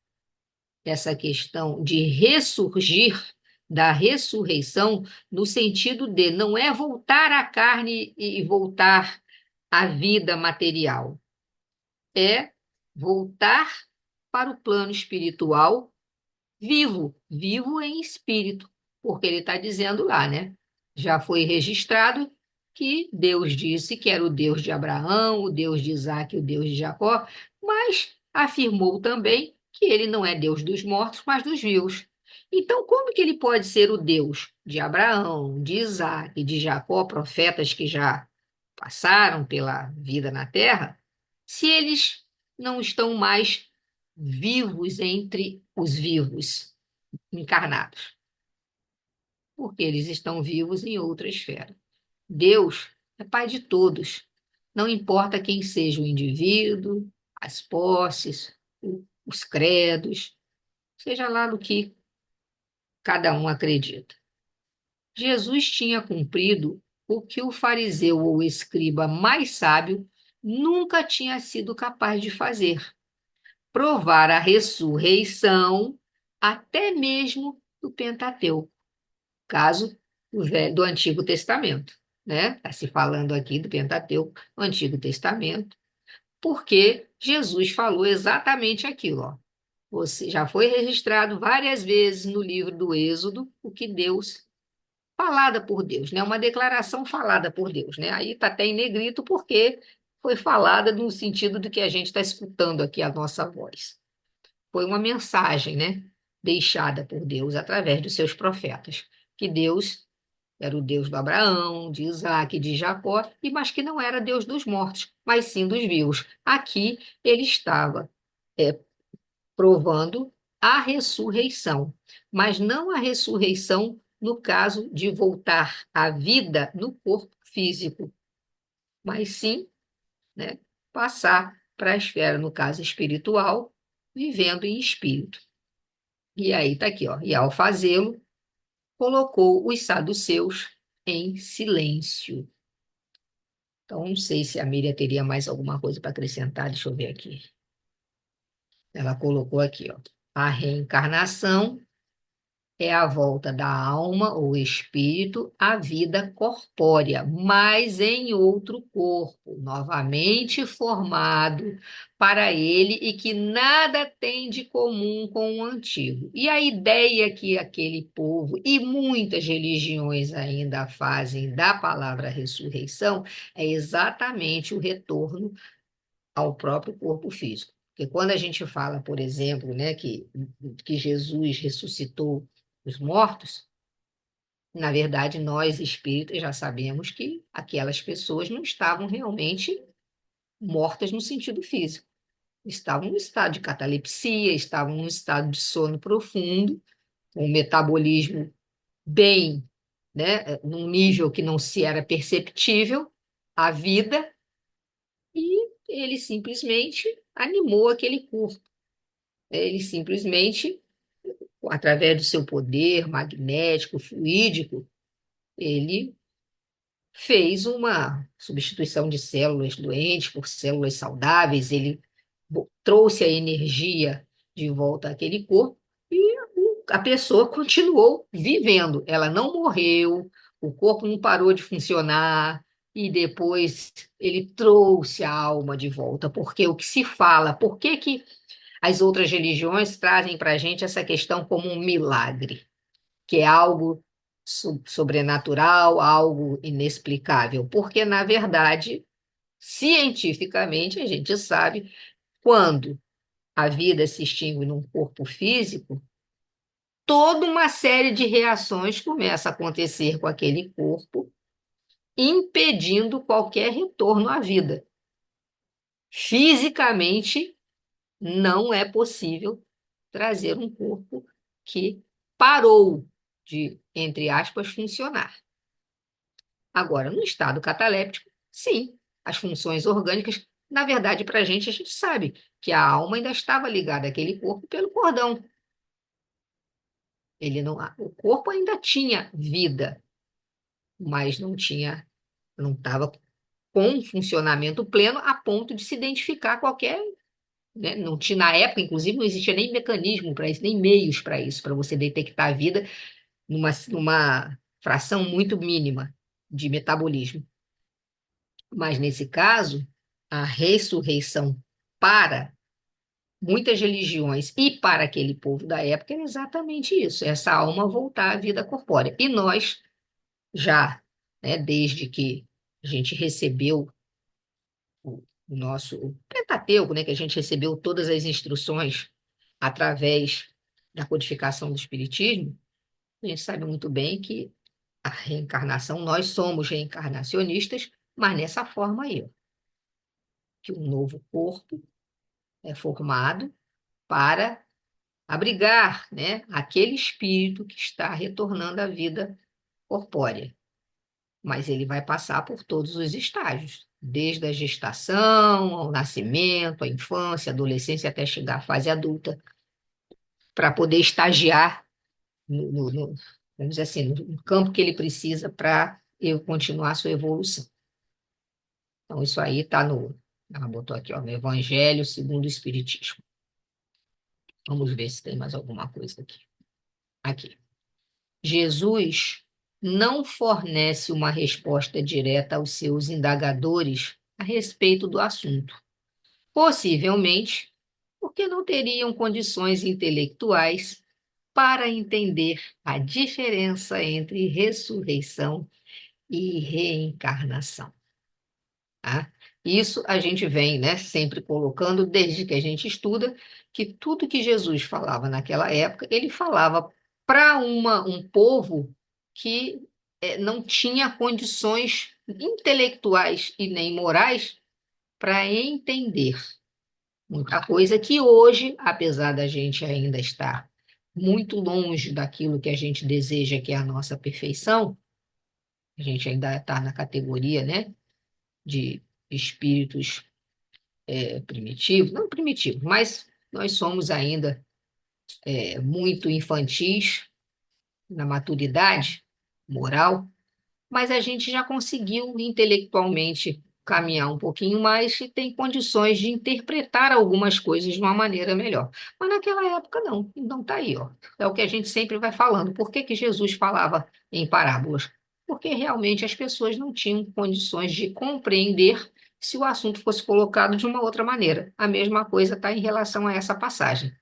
essa questão de ressurgir, da ressurreição, no sentido de não é voltar à carne e voltar à vida material, é voltar para o plano espiritual vivo, vivo em espírito, porque ele está dizendo lá, né? Já foi registrado que Deus disse que era o Deus de Abraão, o Deus de Isaque, o Deus de Jacó, mas afirmou também que ele não é Deus dos mortos, mas dos vivos. Então, como que ele pode ser o Deus de Abraão, de Isaque, de Jacó, profetas que já passaram pela vida na terra, se eles não estão mais vivos entre os vivos, encarnados? Porque eles estão vivos em outra esfera. Deus é Pai de todos, não importa quem seja o indivíduo, as posses, os credos, seja lá no que cada um acredita. Jesus tinha cumprido o que o fariseu ou o escriba mais sábio nunca tinha sido capaz de fazer: provar a ressurreição até mesmo do Pentateuco, caso do Antigo Testamento, né? Está se falando aqui do Pentateuco, o Antigo Testamento, porque Jesus falou exatamente aquilo, ó. Você já foi registrado várias vezes no livro do Êxodo o que Deus, falada por Deus, né? Uma declaração falada por Deus, né? Aí está até em negrito porque foi falada no sentido de que a gente está escutando aqui a nossa voz. Foi uma mensagem, né? Deixada por Deus através dos seus profetas, que Deus era o Deus do Abraão, de Isaque, de Jacó, mas que não era Deus dos mortos, mas sim dos vivos. Aqui ele estava provando a ressurreição, mas não a ressurreição no caso de voltar à vida no corpo físico, mas sim, né, passar para a esfera, no caso espiritual, vivendo em espírito. E aí está aqui, ó, e ao fazê-lo, colocou os saduceus em silêncio. Então, não sei se a Miriam teria mais alguma coisa para acrescentar, deixa eu ver aqui. Ela colocou aqui, ó, a reencarnação é a volta da alma ou espírito à vida corpórea, mas em outro corpo, novamente formado para ele e que nada tem de comum com o antigo. E a ideia que aquele povo e muitas religiões ainda fazem da palavra ressurreição é exatamente o retorno ao próprio corpo físico. Porque quando a gente fala, por exemplo, né, que Jesus ressuscitou os mortos, na verdade, nós espíritas já sabemos que aquelas pessoas não estavam realmente mortas no sentido físico. Estavam no estado de catalepsia, estavam no estado de sono profundo, com um metabolismo bem né, num nível que não se era perceptível a vida, e ele simplesmente animou aquele corpo. Ele simplesmente, através do seu poder magnético, fluídico, ele fez uma substituição de células doentes por células saudáveis, ele trouxe a energia de volta àquele corpo e a pessoa continuou vivendo. Ela não morreu, o corpo não parou de funcionar e depois ele trouxe a alma de volta. Porque o que se fala, por que que as outras religiões trazem para a gente essa questão como um milagre? Que é algo sobrenatural, algo inexplicável, porque, na verdade, cientificamente, a gente sabe quando a vida se extingue num corpo físico, toda uma série de reações começa a acontecer com aquele corpo, impedindo qualquer retorno à vida. Fisicamente, não é possível trazer um corpo que parou de, entre aspas, funcionar. Agora, no estado cataléptico, sim, as funções orgânicas, na verdade, para a gente sabe que a alma ainda estava ligada àquele corpo pelo cordão. Ele não, o corpo ainda tinha vida, mas não estava com funcionamento pleno a ponto de se identificar qualquer, né? Não tinha, na época, inclusive, não existia nem mecanismo para isso, nem meios para isso, para você detectar a vida numa fração muito mínima de metabolismo. Mas, nesse caso, a ressurreição para muitas religiões e para aquele povo da época era exatamente isso, essa alma voltar à vida corpórea. E nós, já, né, desde que a gente recebeu o nosso o Pentateuco, né, que a gente recebeu todas as instruções através da codificação do Espiritismo, a gente sabe muito bem que a reencarnação, nós somos reencarnacionistas, mas nessa forma aí, ó, que um novo corpo é formado para abrigar, né, aquele espírito que está retornando à vida corpórea. Mas ele vai passar por todos os estágios, desde a gestação, ao nascimento, à infância, adolescência, até chegar à fase adulta, para poder estagiar vamos dizer assim, no campo que ele precisa para continuar a sua evolução. Então, isso aí está no. Ela botou aqui, ó, no Evangelho segundo o Espiritismo. Vamos ver se tem mais alguma coisa aqui. Aqui. Jesus não fornece uma resposta direta aos seus indagadores a respeito do assunto, possivelmente porque não teriam condições intelectuais para entender a diferença entre ressurreição e reencarnação. Tá? Isso a gente vem, né, sempre colocando, desde que a gente estuda, que tudo que Jesus falava naquela época, ele falava para um povo que não tinha condições intelectuais e nem morais para entender muita coisa que hoje, apesar da gente ainda estar muito longe daquilo que a gente deseja, que é a nossa perfeição, a gente ainda está na categoria, né, de espíritos primitivos, não primitivos, mas nós somos ainda muito infantis na maturidade moral, mas a gente já conseguiu intelectualmente caminhar um pouquinho mais e tem condições de interpretar algumas coisas de uma maneira melhor. Mas naquela época não, então tá aí, ó. É o que a gente sempre vai falando. Por que que Jesus falava em parábolas? Porque realmente as pessoas não tinham condições de compreender se o assunto fosse colocado de uma outra maneira. A mesma coisa está em relação a essa passagem.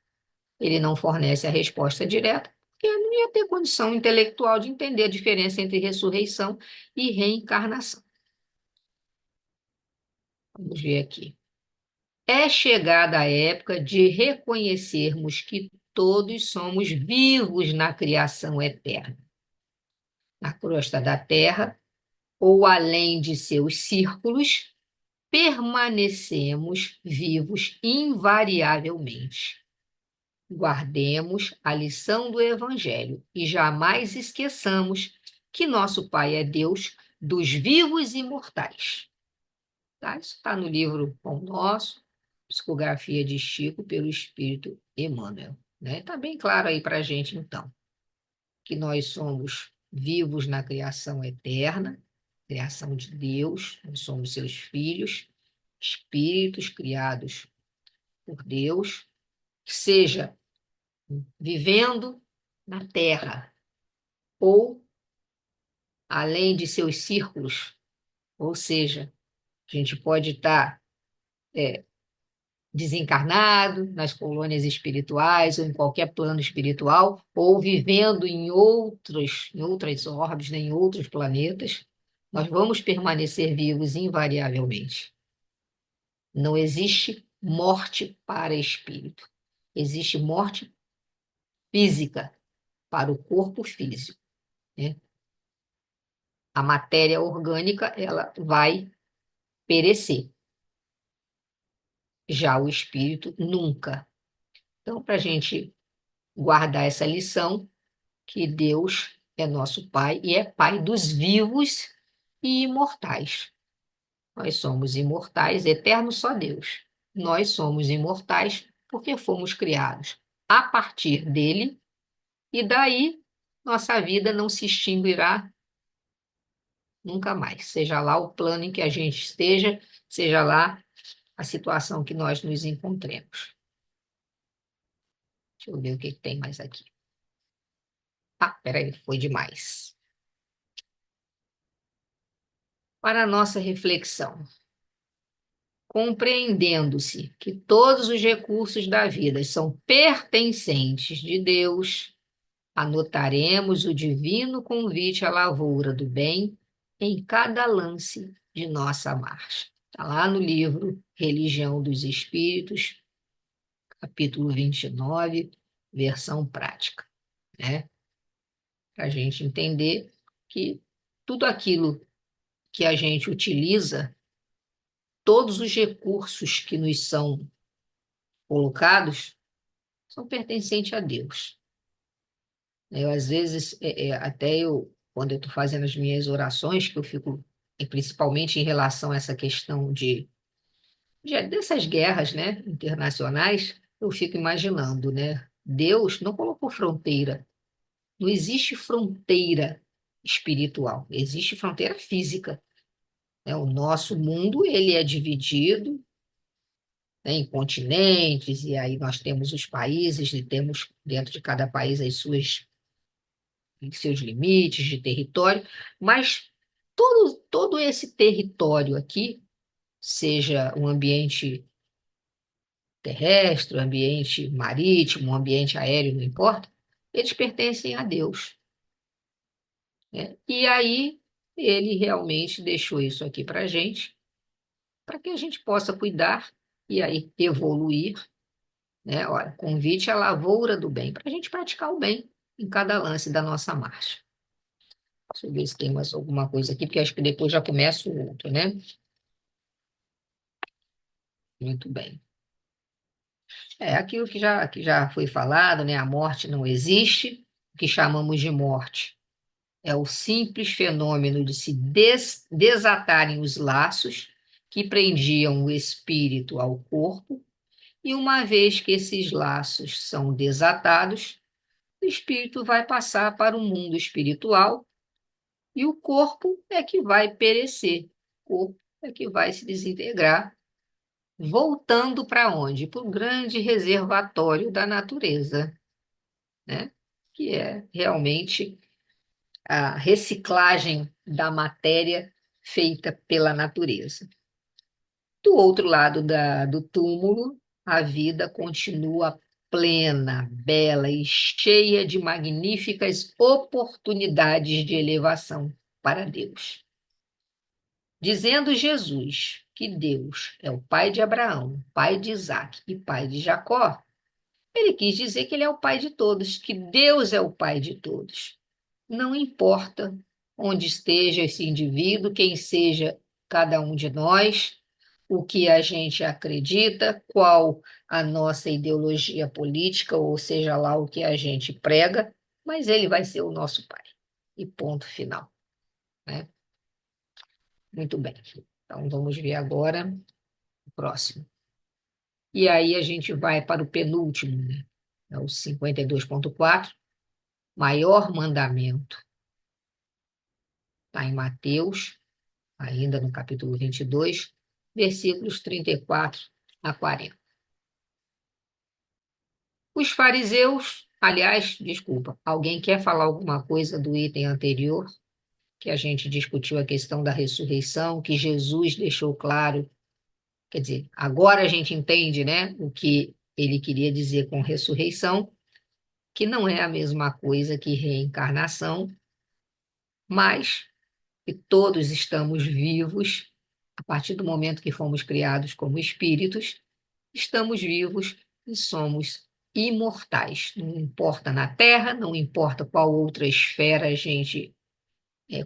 Ele não fornece a resposta direta, porque não ia ter condição intelectual de entender a diferença entre ressurreição e reencarnação. Vamos ver aqui. É chegada a época de reconhecermos que todos somos vivos na criação eterna. Na crosta da Terra, ou além de seus círculos, permanecemos vivos invariavelmente. Guardemos a lição do Evangelho e jamais esqueçamos que nosso Pai é Deus dos vivos e mortais. Tá? Isso está no livro Pão Nosso, Psicografia de Chico, pelo Espírito Emmanuel. Né? Está bem claro aí para a gente, então, que nós somos vivos na criação eterna, criação de Deus, nós somos seus filhos, espíritos criados por Deus, seja vivendo na Terra ou além de seus círculos, ou seja, a gente pode estar desencarnado nas colônias espirituais ou em qualquer plano espiritual, ou vivendo em outras órbitas, né, em outros planetas, nós vamos permanecer vivos invariavelmente. Não existe morte para espírito. Existe morte física para o corpo físico, né? A matéria orgânica, ela vai perecer. Já o espírito, nunca. Então, para a gente guardar essa lição, que Deus é nosso Pai e é Pai dos vivos e imortais. Nós somos imortais, eterno só Deus. Nós somos imortais porque fomos criados a partir dele, e daí nossa vida não se extinguirá nunca mais. Seja lá o plano em que a gente esteja, seja lá a situação que nós nos encontremos. Deixa eu ver o que tem mais aqui. Ah, peraí, foi demais. Para a nossa reflexão, compreendendo-se que todos os recursos da vida são pertencentes de Deus, anotaremos o divino convite à lavoura do bem em cada lance de nossa marcha. Está lá no livro Religião dos Espíritos, capítulo 29, versão prática, né? Para a gente entender que tudo aquilo que a gente utiliza, todos os recursos que nos são colocados, são pertencentes a Deus. Eu, às vezes, quando eu estou fazendo as minhas orações, que eu fico, principalmente em relação a essa questão dessas guerras, né, internacionais, eu fico imaginando, né? Deus não colocou fronteira. Não existe fronteira espiritual, existe fronteira física. Né? O nosso mundo, ele é dividido, né, em continentes, e aí nós temos os países, e temos dentro de cada país seus limites de território, mas todo esse território aqui, seja um ambiente terrestre, um ambiente marítimo, um ambiente aéreo, não importa, eles pertencem a Deus. Né? E aí ele realmente deixou isso aqui para a gente, para que a gente possa cuidar e aí evoluir, né? Olha, convite à lavoura do bem, para a gente praticar o bem em cada lance da nossa marcha. Deixa eu ver se tem mais alguma coisa aqui, porque acho que depois já começa o outro, né? Muito bem. É aquilo que já foi falado, né? A morte não existe, o que chamamos de morte é o simples fenômeno de se desatarem os laços que prendiam o espírito ao corpo, e uma vez que esses laços são desatados, o espírito vai passar para o mundo espiritual e o corpo é que vai perecer, o corpo é que vai se desintegrar, voltando para onde? Para o grande reservatório da natureza, né? Que é realmente a reciclagem da matéria feita pela natureza. Do outro lado do túmulo, a vida continua plena, bela e cheia de magníficas oportunidades de elevação para Deus. Dizendo Jesus que Deus é o pai de Abraão, pai de Isaque e pai de Jacó, ele quis dizer que ele é o pai de todos, que Deus é o pai de todos. Não importa onde esteja esse indivíduo, quem seja cada um de nós, o que a gente acredita, qual a nossa ideologia política, ou seja lá o que a gente prega, mas ele vai ser o nosso pai. e ponto final, né? Muito bem. Então, vamos ver agora o próximo. E aí a gente vai para o penúltimo, né? É o 52.4, maior mandamento. Está em Mateus, ainda no capítulo 22, versículos 34 a 40. Os fariseus, aliás, desculpa, alguém quer falar alguma coisa do item anterior, que a gente discutiu a questão da ressurreição, que Jesus deixou claro, quer dizer, agora a gente entende, né, o que ele queria dizer com ressurreição, que não é a mesma coisa que reencarnação, mas que todos estamos vivos a partir do momento que fomos criados como espíritos, estamos vivos e somos imortais. Não importa na Terra, não importa qual outra esfera a gente,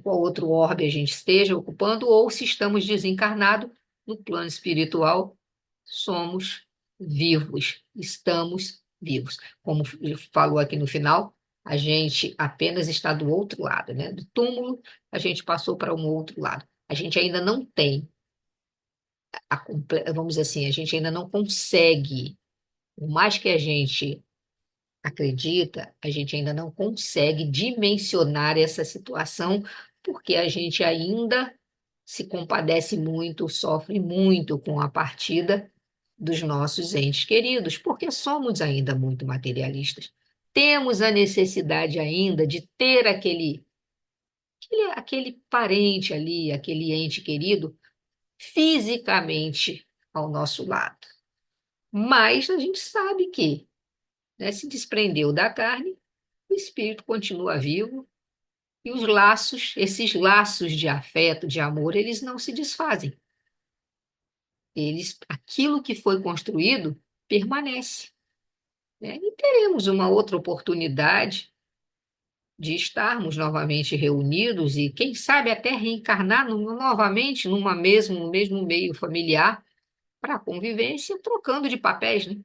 qual outro orbe a gente esteja ocupando, ou se estamos desencarnados no plano espiritual, somos vivos, estamos vivos. Como falou aqui no final, a gente apenas está do outro lado, né? Do túmulo, a gente passou para um outro lado. A gente ainda não tem vamos dizer assim, a gente ainda não consegue, por mais que a gente acredita, a gente ainda não consegue dimensionar essa situação, porque a gente ainda se compadece muito, sofre muito com a partida dos nossos entes queridos, porque somos ainda muito materialistas. Temos a necessidade ainda de ter aquele parente ali, aquele ente querido, fisicamente ao nosso lado. Mas a gente sabe que, né, se desprendeu da carne, o espírito continua vivo e os laços, esses laços de afeto, de amor, eles não se desfazem. Aquilo que foi construído permanece, né? E teremos uma outra oportunidade de estarmos novamente reunidos e, quem sabe, até reencarnar novamente no mesmo meio familiar para a convivência, trocando de papéis, né?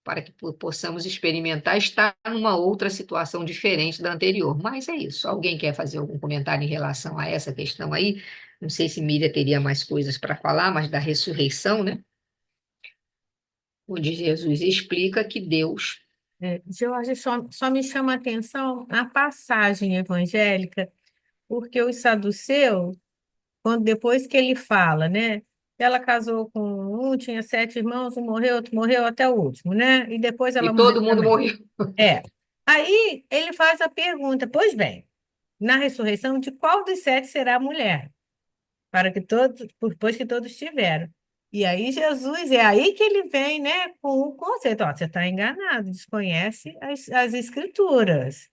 Para que possamos experimentar estar numa outra situação diferente da anterior. Mas é isso. Alguém quer fazer algum comentário em relação a essa questão aí? Não sei se Miriam teria mais coisas para falar, mas da ressurreição, né? Onde Jesus explica que Deus. Jorge, só me chama a atenção a passagem evangélica, porque os saduceus, quando depois que ele fala, né? Ela casou com um, tinha 7 irmãos, um morreu, outro morreu até o último, né? E depois E ela morreu todo mundo também. morreu. É. Aí ele faz a pergunta: pois bem, na ressurreição, de qual dos 7 será a mulher? Para que todos, depois que todos tiveram. E aí Jesus, é aí que ele vem, né, com o conceito: ó, você está enganado, desconhece as escrituras.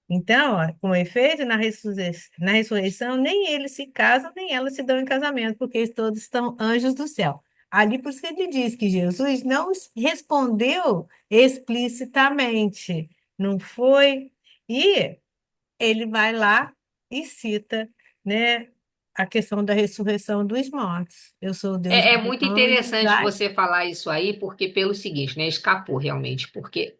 Então, ó, com efeito, na ressurreição, nem eles se casam, nem elas se dão em casamento, porque eles todos estão anjos do céu. Ali, por isso que ele diz que Jesus não respondeu explicitamente, não foi? E ele vai lá e cita, né, a questão da ressurreição dos mortos. Eu sou o Deus É dos muito anjos, interessante você falar isso aí, porque pelo seguinte, né? Escapou realmente, porque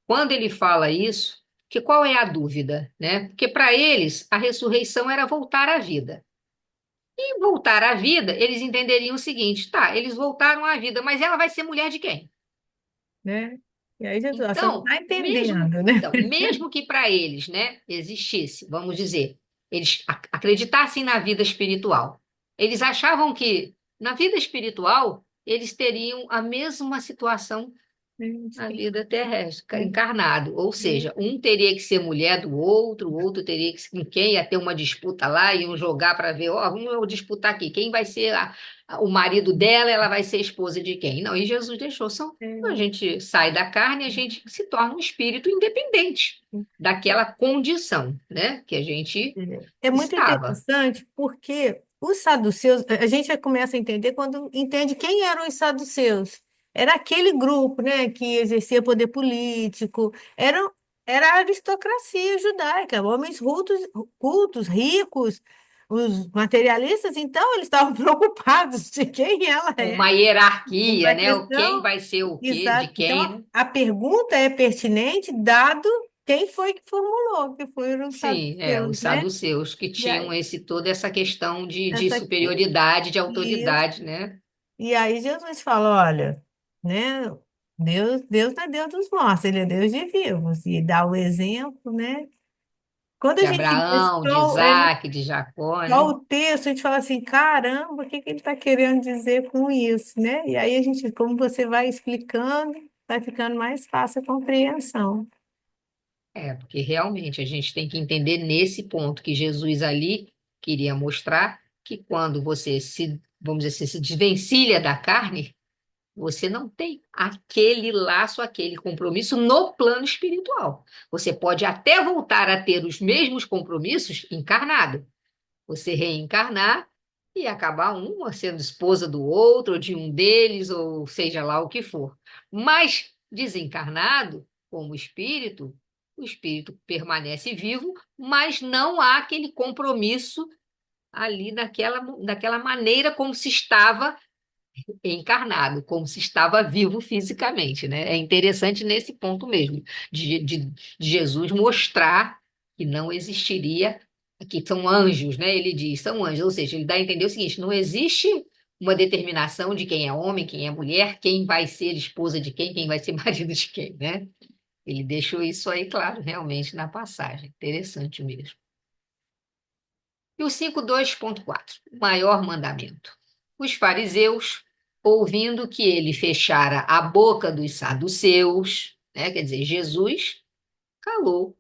quando ele fala isso, que qual é a dúvida, né? Porque para eles a ressurreição era voltar à vida. E voltar à vida, eles entenderiam o seguinte: tá, eles voltaram à vida, mas ela vai ser mulher de quem? né? E aí Jesus, ó, você não Então, está entendendo, né? mesmo que para eles, né, existisse, vamos dizer, eles acreditassem na vida espiritual, eles achavam que na vida espiritual eles teriam a mesma situação na vida terrestre, encarnado. Ou seja, um teria que ser mulher do outro, o outro teria que ser com quem ia ter uma disputa lá, iam jogar para ver, ó, vamos disputar aqui, quem vai ser o marido dela, ela vai ser esposa de quem? Não, e Jesus deixou, a gente sai da carne, a gente se torna um espírito independente daquela condição, né, que a gente É muito estava. interessante porque os saduceus, a gente começa a entender quando entende quem eram os saduceus. Era aquele grupo, né, que exercia poder político, era a aristocracia judaica, homens cultos, ricos, os materialistas, então eles estavam preocupados de quem ela é. Uma hierarquia, Uma né? Quem questão vai ser o quê, de exata. Então, quem, né? a pergunta é pertinente, dado quem foi que formulou, que foram os Sim, é, os saduceus, né? saduceus que E tinham aí, toda essa questão de essa, superioridade, de isso. autoridade, né? E aí Jesus fala, olha, né? Deus não é Deus dos mortos, ele é Deus de vivos. E dá o exemplo, né? Quando a De gente vê Abraão, de Isaac, de Jacó, só né? o texto, a gente fala assim, caramba, o que que ele está querendo dizer com isso, né? E aí a gente, como você vai explicando, vai ficando mais fácil a compreensão. É, porque realmente a gente tem que entender nesse ponto que Jesus ali queria mostrar que quando você se, vamos dizer assim, se desvencilha da carne, você não tem aquele laço, aquele compromisso no plano espiritual. Você pode até voltar a ter os mesmos compromissos encarnado. Você reencarnar e acabar uma sendo esposa do outro, ou de um deles, ou seja lá o que for. Mas desencarnado, como espírito, o espírito permanece vivo, mas não há aquele compromisso ali daquela maneira como se estava encarnado, como se estava vivo fisicamente, né? É interessante nesse ponto mesmo, de Jesus mostrar que não existiria, que são anjos, né? Ele diz, são anjos, ou seja, ele dá a entender o seguinte, não existe uma determinação de quem é homem, quem é mulher, quem vai ser esposa de quem vai ser marido de quem, né? Ele deixou isso aí claro, realmente, na passagem. Interessante mesmo. E o 5.2.4, o maior mandamento. Os fariseus, ouvindo que ele fechara a boca dos saduceus, né? Quer dizer, Jesus calou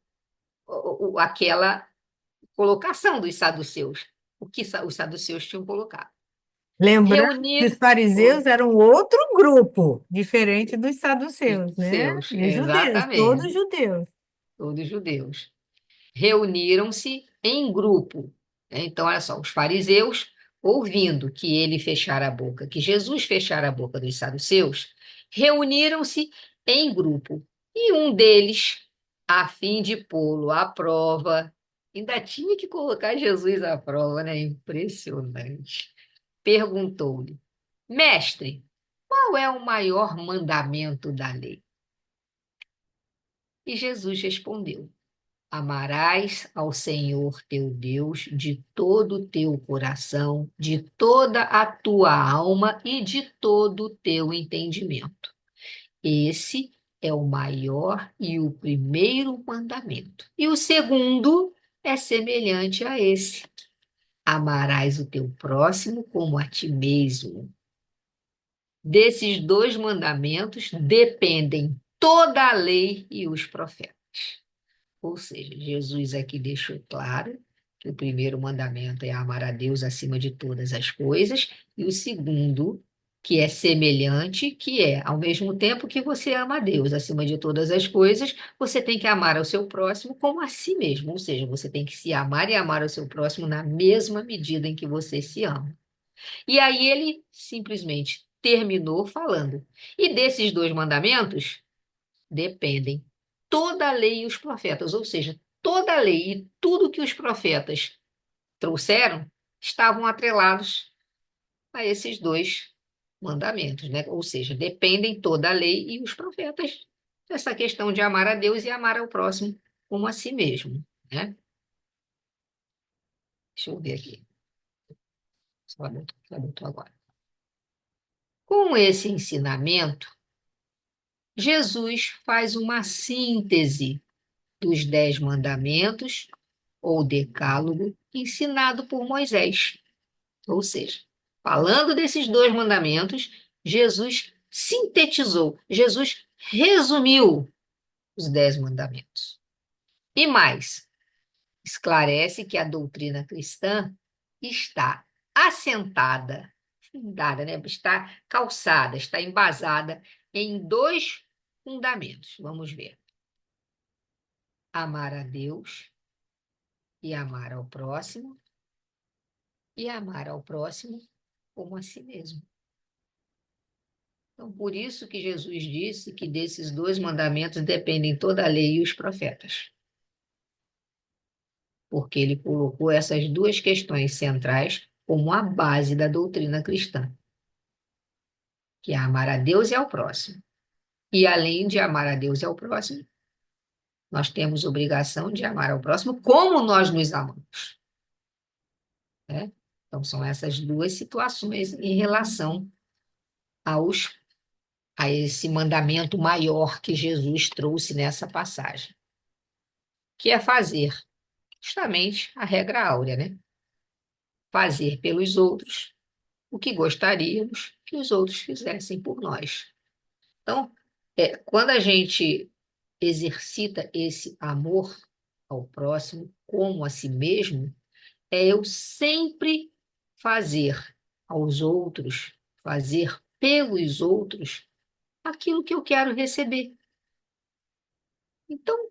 aquela colocação dos saduceus, o que os saduceus tinham colocado. Lembrando que os Reunir fariseus eram outro grupo, diferente dos saduceus, né? seus, E os judeus, todos exatamente, judeus. todos judeus. Reuniram-se em grupo, né? Então, olha só, os fariseus, ouvindo que ele fechara a boca, que Jesus fechara a boca dos saduceus, reuniram-se em grupo. E um deles, a fim de pô-lo à prova, ainda tinha que colocar Jesus à prova, né? Impressionante. Perguntou-lhe: Mestre, qual é o maior mandamento da lei? E Jesus respondeu: Amarás ao Senhor teu Deus de todo o teu coração, de toda a tua alma e de todo o teu entendimento. Esse é o maior e o primeiro mandamento. E o segundo é semelhante a esse: amarás o teu próximo como a ti mesmo. Desses dois mandamentos dependem toda a lei e os profetas. Ou seja, Jesus aqui deixou claro que o primeiro mandamento é amar a Deus acima de todas as coisas, e o segundo, que é semelhante, que é, ao mesmo tempo que você ama a Deus acima de todas as coisas, você tem que amar ao seu próximo como a si mesmo, ou seja, você tem que se amar e amar ao seu próximo na mesma medida em que você se ama. E aí ele simplesmente terminou falando. E desses dois mandamentos, dependem toda a lei e os profetas, ou seja, toda a lei e tudo que os profetas trouxeram estavam atrelados a esses dois mandamentos, né? Ou seja, dependem toda a lei e os profetas dessa questão de amar a Deus e amar ao próximo como a si mesmo, né? Deixa eu ver aqui. Só botou agora. Com esse ensinamento, Jesus faz uma síntese dos 10 mandamentos ou decálogo ensinado por Moisés. Ou seja, falando desses dois mandamentos, Jesus sintetizou, Jesus resumiu os 10 mandamentos. E mais, esclarece que a doutrina cristã está assentada, fundada, né? Está calçada, está embasada em dois fundamentos. Vamos ver. Amar a Deus e amar ao próximo, e amar ao próximo como a si mesmo. Então, por isso que Jesus disse que desses dois mandamentos dependem toda a lei e os profetas. Porque ele colocou essas duas questões centrais como a base da doutrina cristã, que é amar a Deus e ao próximo. E além de amar a Deus e ao próximo, nós temos obrigação de amar ao próximo como nós nos amamos, né? Então, são essas duas situações em relação a esse mandamento maior que Jesus trouxe nessa passagem, que é fazer justamente a regra áurea, né? Fazer pelos outros o que gostaríamos que os outros fizessem por nós. Então, quando a gente exercita esse amor ao próximo como a si mesmo, é eu sempre fazer aos outros, fazer pelos outros aquilo que eu quero receber. Então,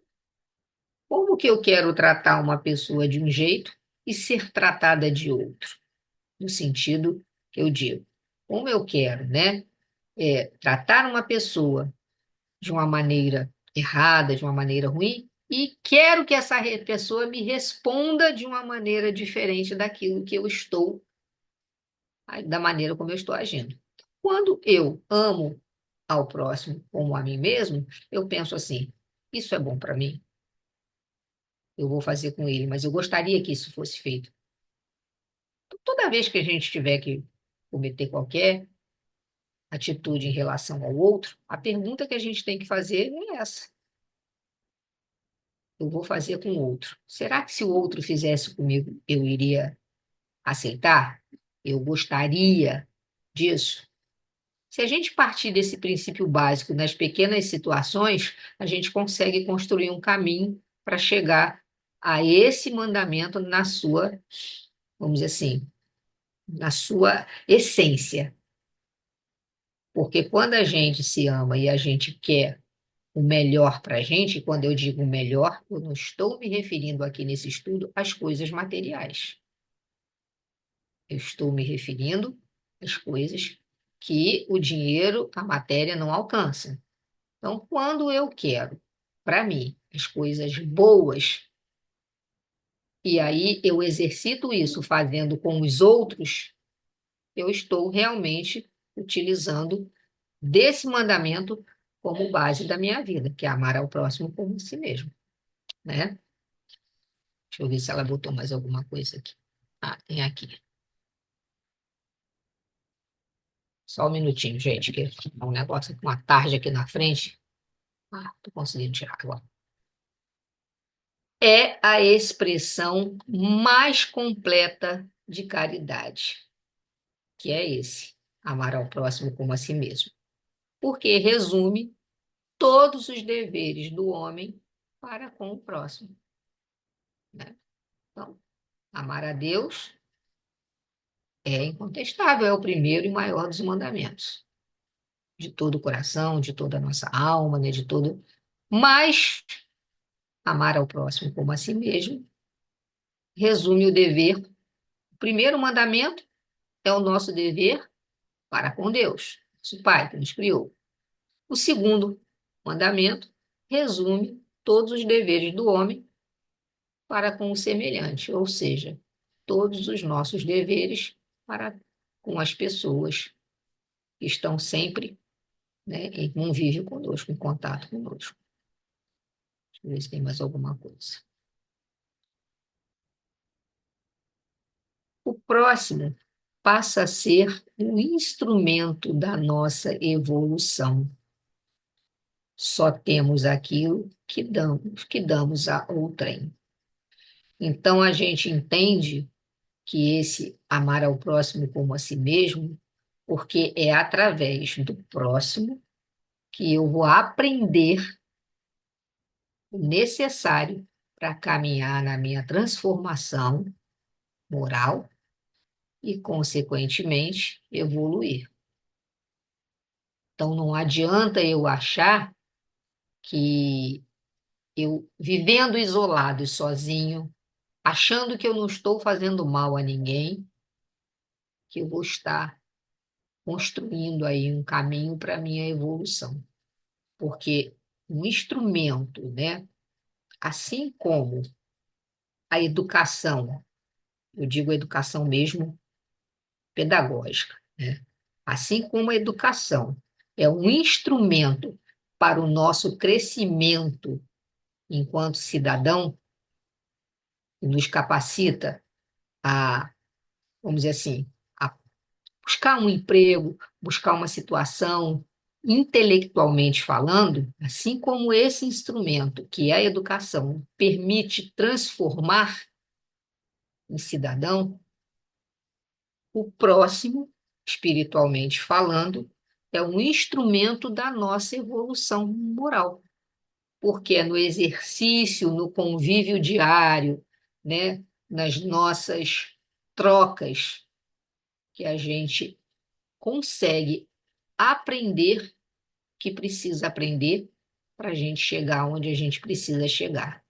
como que eu quero tratar uma pessoa de um jeito e ser tratada de outro? No sentido que eu digo, como eu quero, né, tratar uma pessoa de uma maneira errada, de uma maneira ruim, e quero que essa pessoa me responda de uma maneira diferente daquilo que eu estou, da maneira como eu estou agindo. Quando eu amo ao próximo como a mim mesmo, eu penso assim: isso é bom para mim, eu vou fazer com ele, mas eu gostaria que isso fosse feito. Toda vez que a gente tiver que cometer qualquer atitude em relação ao outro, a pergunta que a gente tem que fazer é essa: eu vou fazer com o outro. Será que se o outro fizesse comigo, eu iria aceitar? Eu gostaria disso? Se a gente partir desse princípio básico nas pequenas situações, a gente consegue construir um caminho para chegar a esse mandamento na sua, vamos dizer assim, na sua essência. Porque quando a gente se ama e a gente quer o melhor para a gente, quando eu digo melhor, eu não estou me referindo aqui nesse estudo às coisas materiais. Eu estou me referindo às coisas que o dinheiro, a matéria não alcança. Então, quando eu quero, para mim, as coisas boas, e aí eu exercito isso fazendo com os outros, eu estou realmente utilizando desse mandamento como base da minha vida, que é amar ao próximo como a si mesmo, né? Deixa eu ver se ela botou mais alguma coisa aqui. Ah, tem aqui. Só um minutinho, gente, que é um negócio com uma tarja aqui na frente. Ah, tô conseguindo tirar agora. É a expressão mais completa de caridade, que é esse, amar ao próximo como a si mesmo. Porque resume todos os deveres do homem para com o próximo, né? Então, amar a Deus é incontestável, é o primeiro e maior dos mandamentos. De todo o coração, de toda a nossa alma, né, de todo. Mas amar ao próximo como a si mesmo resume o dever. O primeiro mandamento é o nosso dever para com Deus, nosso Pai que nos criou. O segundo mandamento resume todos os deveres do homem para com o semelhante, ou seja, todos os nossos deveres para com as pessoas que estão sempre, né, em convívio conosco, em contato conosco. Deixa eu ver se tem mais alguma coisa. O próximo passa a ser um instrumento da nossa evolução. Só temos aquilo que damos a outrem. Então a gente entende que esse amar ao próximo como a si mesmo, porque é através do próximo que eu vou aprender o necessário para caminhar na minha transformação moral e, consequentemente, evoluir. Então, não adianta eu achar que eu, vivendo isolado e sozinho, achando que eu não estou fazendo mal a ninguém, que eu vou estar construindo aí um caminho para a minha evolução. Porque um instrumento, né, assim como a educação, eu digo educação mesmo pedagógica, né? Assim como a educação é um instrumento para o nosso crescimento enquanto cidadão, e nos capacita a, vamos dizer assim, a buscar um emprego, buscar uma situação, intelectualmente falando, assim como esse instrumento, que é a educação, permite transformar em cidadão, o próximo, espiritualmente falando, é um instrumento da nossa evolução moral, porque é no exercício, no convívio diário, né, nas nossas trocas, que a gente consegue aprender o que precisa aprender para a gente chegar onde a gente precisa chegar.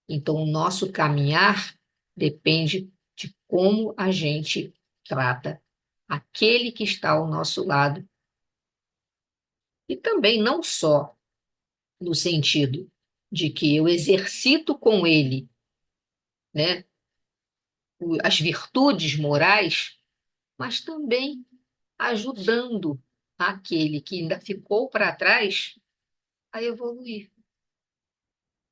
Então, o nosso caminhar depende de como a gente trata aquele que está ao nosso lado. E também não só no sentido de que eu exercito com ele, né, as virtudes morais, mas também ajudando aquele que ainda ficou para trás a evoluir.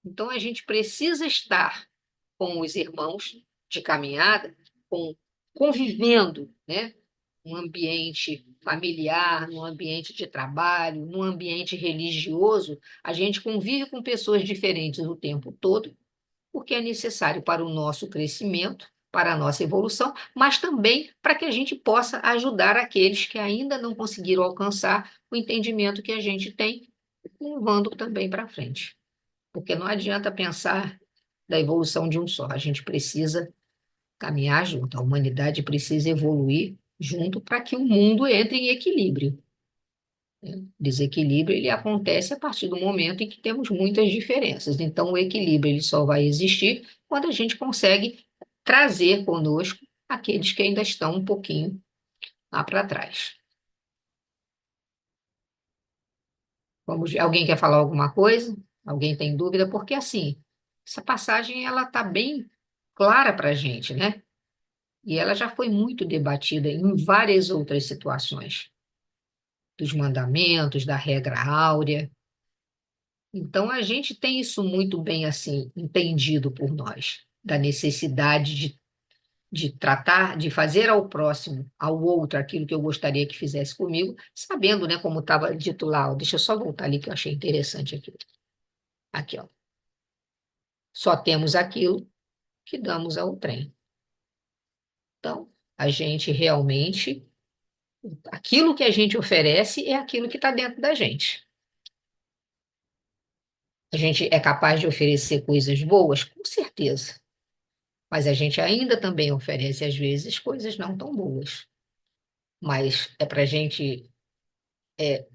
Então, a gente precisa estar com os irmãos de caminhada, convivendo, né? Num ambiente familiar, num ambiente de trabalho, num ambiente religioso, a gente convive com pessoas diferentes o tempo todo, porque é necessário para o nosso crescimento, para a nossa evolução, mas também para que a gente possa ajudar aqueles que ainda não conseguiram alcançar o entendimento que a gente tem, levando também para frente. Porque não adianta pensar da evolução de um só, a gente precisa caminhar junto, a humanidade precisa evoluir junto para que o mundo entre em equilíbrio. Desequilíbrio ele acontece a partir do momento em que temos muitas diferenças. Então, o equilíbrio ele só vai existir quando a gente consegue trazer conosco aqueles que ainda estão um pouquinho lá para trás. Vamos, alguém quer falar alguma coisa? Alguém tem dúvida? Porque assim, essa passagem ela está bem clara para a gente, né? E ela já foi muito debatida em várias outras situações, dos mandamentos, da regra áurea. Então, a gente tem isso muito bem assim entendido por nós, da necessidade de tratar, de fazer ao próximo, ao outro, aquilo que eu gostaria que fizesse comigo, sabendo, né, como estava dito lá, ó, deixa eu só voltar ali que eu achei interessante aqui. Aqui, ó. Só temos aquilo que damos ao trem. Então, a gente realmente, aquilo que a gente oferece é aquilo que está dentro da gente. A gente é capaz de oferecer coisas boas? Com certeza. Mas a gente ainda também oferece, às vezes, coisas não tão boas. Mas é para a gente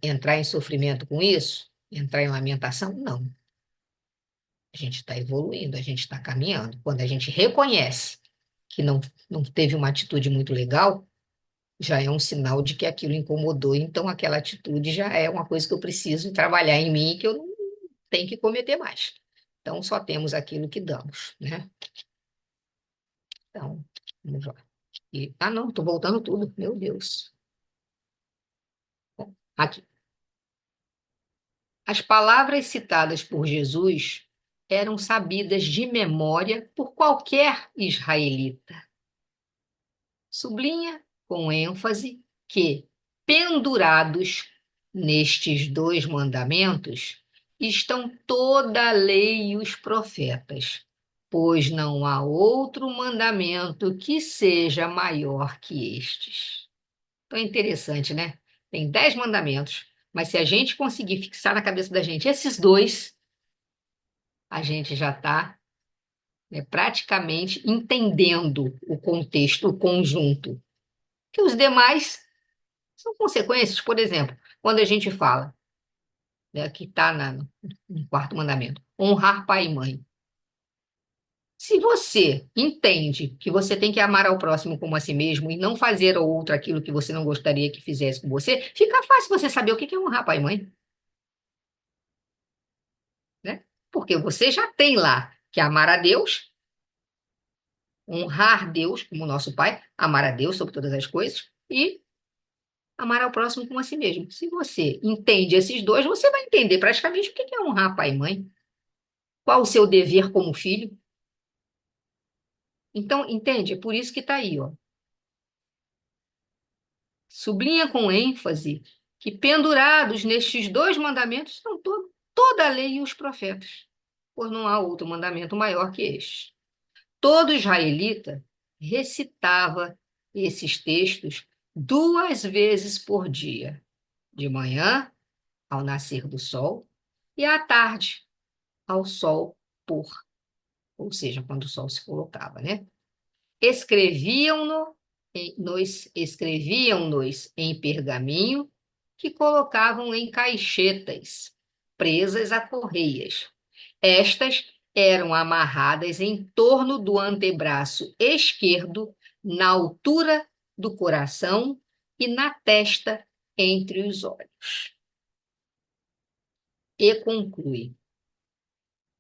entrar em sofrimento com isso? Entrar em lamentação? Não. A gente está evoluindo, a gente está caminhando. Quando a gente reconhece que não teve uma atitude muito legal, já é um sinal de que aquilo incomodou, então aquela atitude já é uma coisa que eu preciso trabalhar em mim e que eu não tenho que cometer mais. Então, só temos aquilo que damos, né? Então, vamos lá. Não, estou voltando tudo, meu Deus. Bom, aqui. As palavras citadas por Jesus eram sabidas de memória por qualquer israelita. Sublinha com ênfase que, pendurados nestes dois mandamentos, estão toda a lei e os profetas, pois não há outro mandamento que seja maior que estes. Então é interessante, né? Tem 10 mandamentos, mas se a gente conseguir fixar na cabeça da gente esses dois, a gente já está, né, praticamente entendendo o contexto, o conjunto. Que os demais são consequências, por exemplo, quando a gente fala, né, que está no quarto mandamento, honrar pai e mãe. Se você entende que você tem que amar ao próximo como a si mesmo e não fazer ao outro aquilo que você não gostaria que fizesse com você, fica fácil você saber o que é honrar pai e mãe, né? Porque você já tem lá que amar a Deus, honrar Deus como nosso pai, amar a Deus sobre todas as coisas e amar ao próximo como a si mesmo. Se você entende esses dois, você vai entender praticamente o que é honrar pai e mãe. Qual o seu dever como filho? Então, entende? É por isso que está aí, ó. Sublinha com ênfase que pendurados nestes dois mandamentos estão toda a lei e os profetas, pois não há outro mandamento maior que este. Todo israelita recitava esses textos 2 vezes por dia, de manhã, ao nascer do sol, e à tarde, ao sol pôr, ou seja, quando o sol se colocava, né? Escreviam-nos em pergaminho que colocavam em caixetas presas a correias. Estas eram amarradas em torno do antebraço esquerdo, na altura do coração e na testa entre os olhos. E conclui: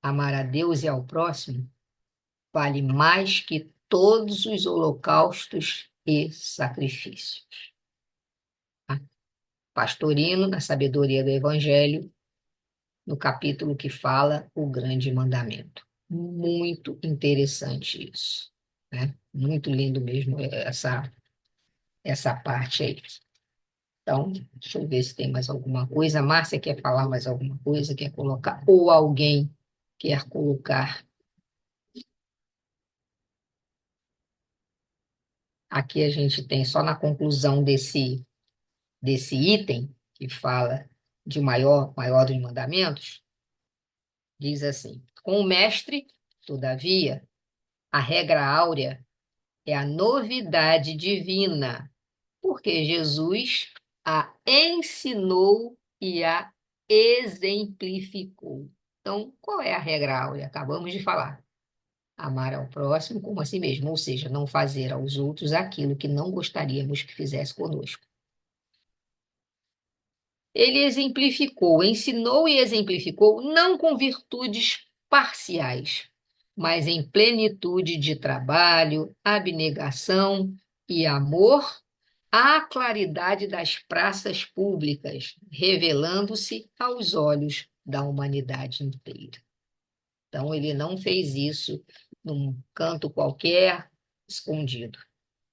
amar a Deus e ao próximo vale mais que todos os holocaustos e sacrifícios. Pastorino, na sabedoria do Evangelho, no capítulo que fala o grande mandamento. Muito interessante isso, né? Muito lindo mesmo essa parte aí. Então, deixa eu ver se tem mais alguma coisa. A Márcia quer falar mais alguma coisa, quer colocar, ou alguém quer colocar. Aqui a gente tem só na conclusão desse item, que fala de maior dos mandamentos, diz assim: com o mestre, todavia, a regra áurea é a novidade divina, porque Jesus a ensinou e a exemplificou. Então, qual é a regra áurea? Acabamos de falar. Amar ao próximo como a si mesmo, ou seja, não fazer aos outros aquilo que não gostaríamos que fizesse conosco. Ele exemplificou, ensinou e exemplificou, não com virtudes parciais, mas em plenitude de trabalho, abnegação e amor, à claridade das praças públicas, revelando-se aos olhos da humanidade inteira. Então, ele não fez isso num canto qualquer, escondido.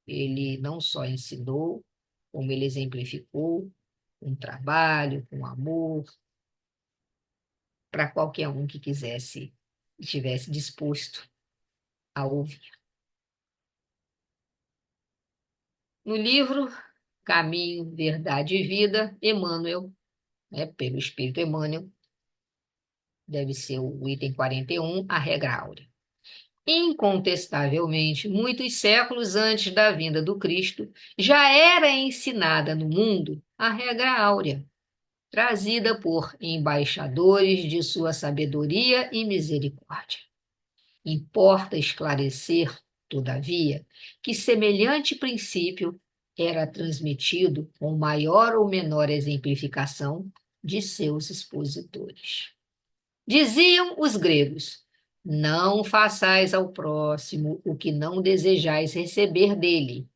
Ele não só ensinou, como ele exemplificou, com trabalho, com amor, para qualquer um que quisesse, estivesse disposto a ouvir. No livro Caminho, Verdade e Vida, Emmanuel, né, pelo Espírito Emmanuel, deve ser o item 41, a regra áurea. Incontestavelmente, muitos séculos antes da vinda do Cristo, já era ensinada no mundo a regra áurea, trazida por embaixadores de sua sabedoria e misericórdia. Importa esclarecer, todavia, que semelhante princípio era transmitido com maior ou menor exemplificação de seus expositores. Diziam os gregos: não façais ao próximo o que não desejais receber dele.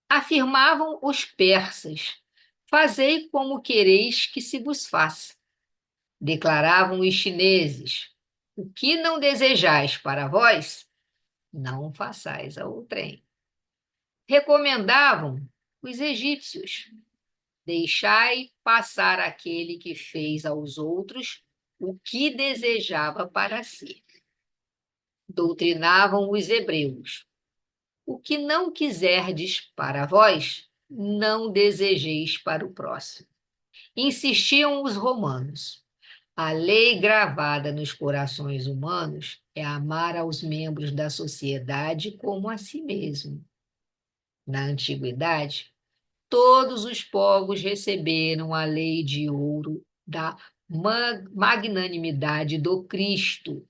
Afirmavam os persas: fazei como quereis que se vos faça. Declaravam os chineses: o que não desejais para vós, não façais a outrem. Recomendavam os egípcios: deixai passar aquele que fez aos outros o que desejava para si. Doutrinavam os hebreus: o que não quiserdes para vós, não desejeis para o próximo. Insistiam os romanos: a lei gravada nos corações humanos é amar aos membros da sociedade como a si mesmo. Na antiguidade, todos os povos receberam a lei de ouro da magnanimidade do Cristo.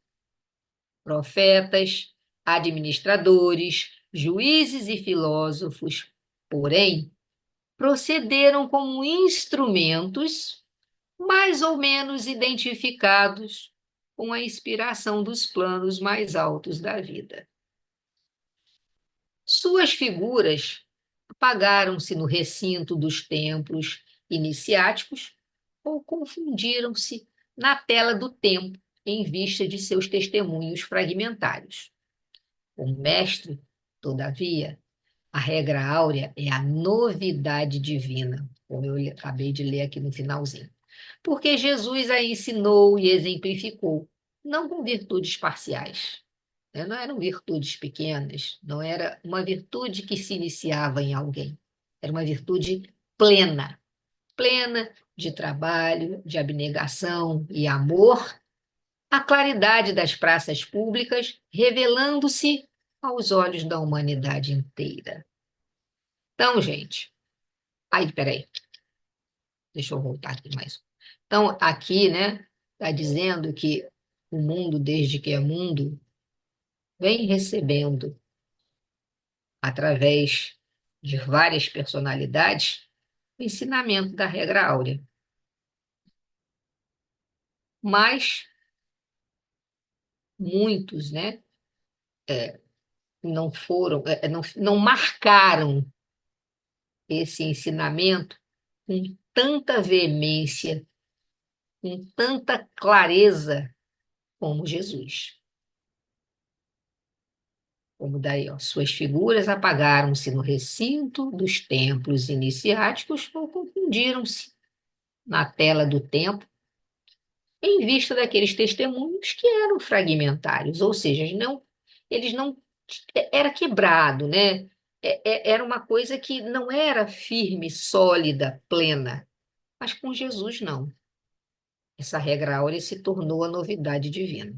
Profetas, administradores, juízes e filósofos, porém, procederam como instrumentos mais ou menos identificados com a inspiração dos planos mais altos da vida. Suas figuras apagaram-se no recinto dos templos iniciáticos ou confundiram-se na tela do tempo em vista de seus testemunhos fragmentários. O mestre, todavia, a regra áurea é a novidade divina, como eu acabei de ler aqui no finalzinho. Porque Jesus a ensinou e exemplificou, não com virtudes parciais, né? Não eram virtudes pequenas, não era uma virtude que se iniciava em alguém, era uma virtude plena, plena de trabalho, de abnegação e amor, a claridade das praças públicas revelando-se aos olhos da humanidade inteira. Então, gente, aí, peraí, deixa eu voltar aqui mais. Então, aqui, né, está dizendo que o mundo, desde que é mundo, vem recebendo, através de várias personalidades, o ensinamento da regra áurea. Mas muitos, né, não foram, não marcaram esse ensinamento com tanta veemência, com tanta clareza como Jesus. Como daí, ó, suas figuras apagaram-se no recinto dos templos iniciáticos ou confundiram-se na tela do templo em vista daqueles testemunhos que eram fragmentários, ou seja, eles não era quebrado, né? Era uma coisa que não era firme, sólida, plena, mas com Jesus não. Essa regra áurea se tornou a novidade divina,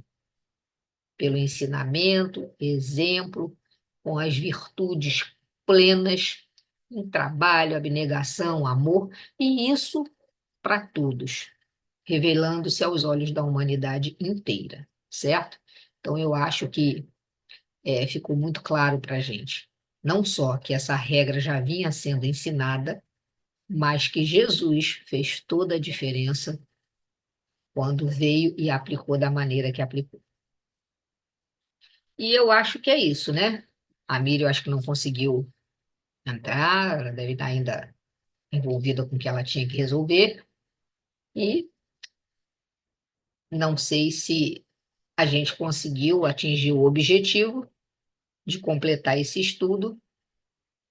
pelo ensinamento, exemplo, com as virtudes plenas, em trabalho, abnegação, amor, e isso para todos, revelando-se aos olhos da humanidade inteira, certo? Então, eu acho que ficou muito claro para a gente, não só que essa regra já vinha sendo ensinada, mas que Jesus fez toda a diferença quando veio e aplicou da maneira que aplicou. E eu acho que é isso, né? A Miriam, eu acho que não conseguiu entrar, ela deve estar ainda envolvida com o que ela tinha que resolver, e não sei se a gente conseguiu atingir o objetivo de completar esse estudo,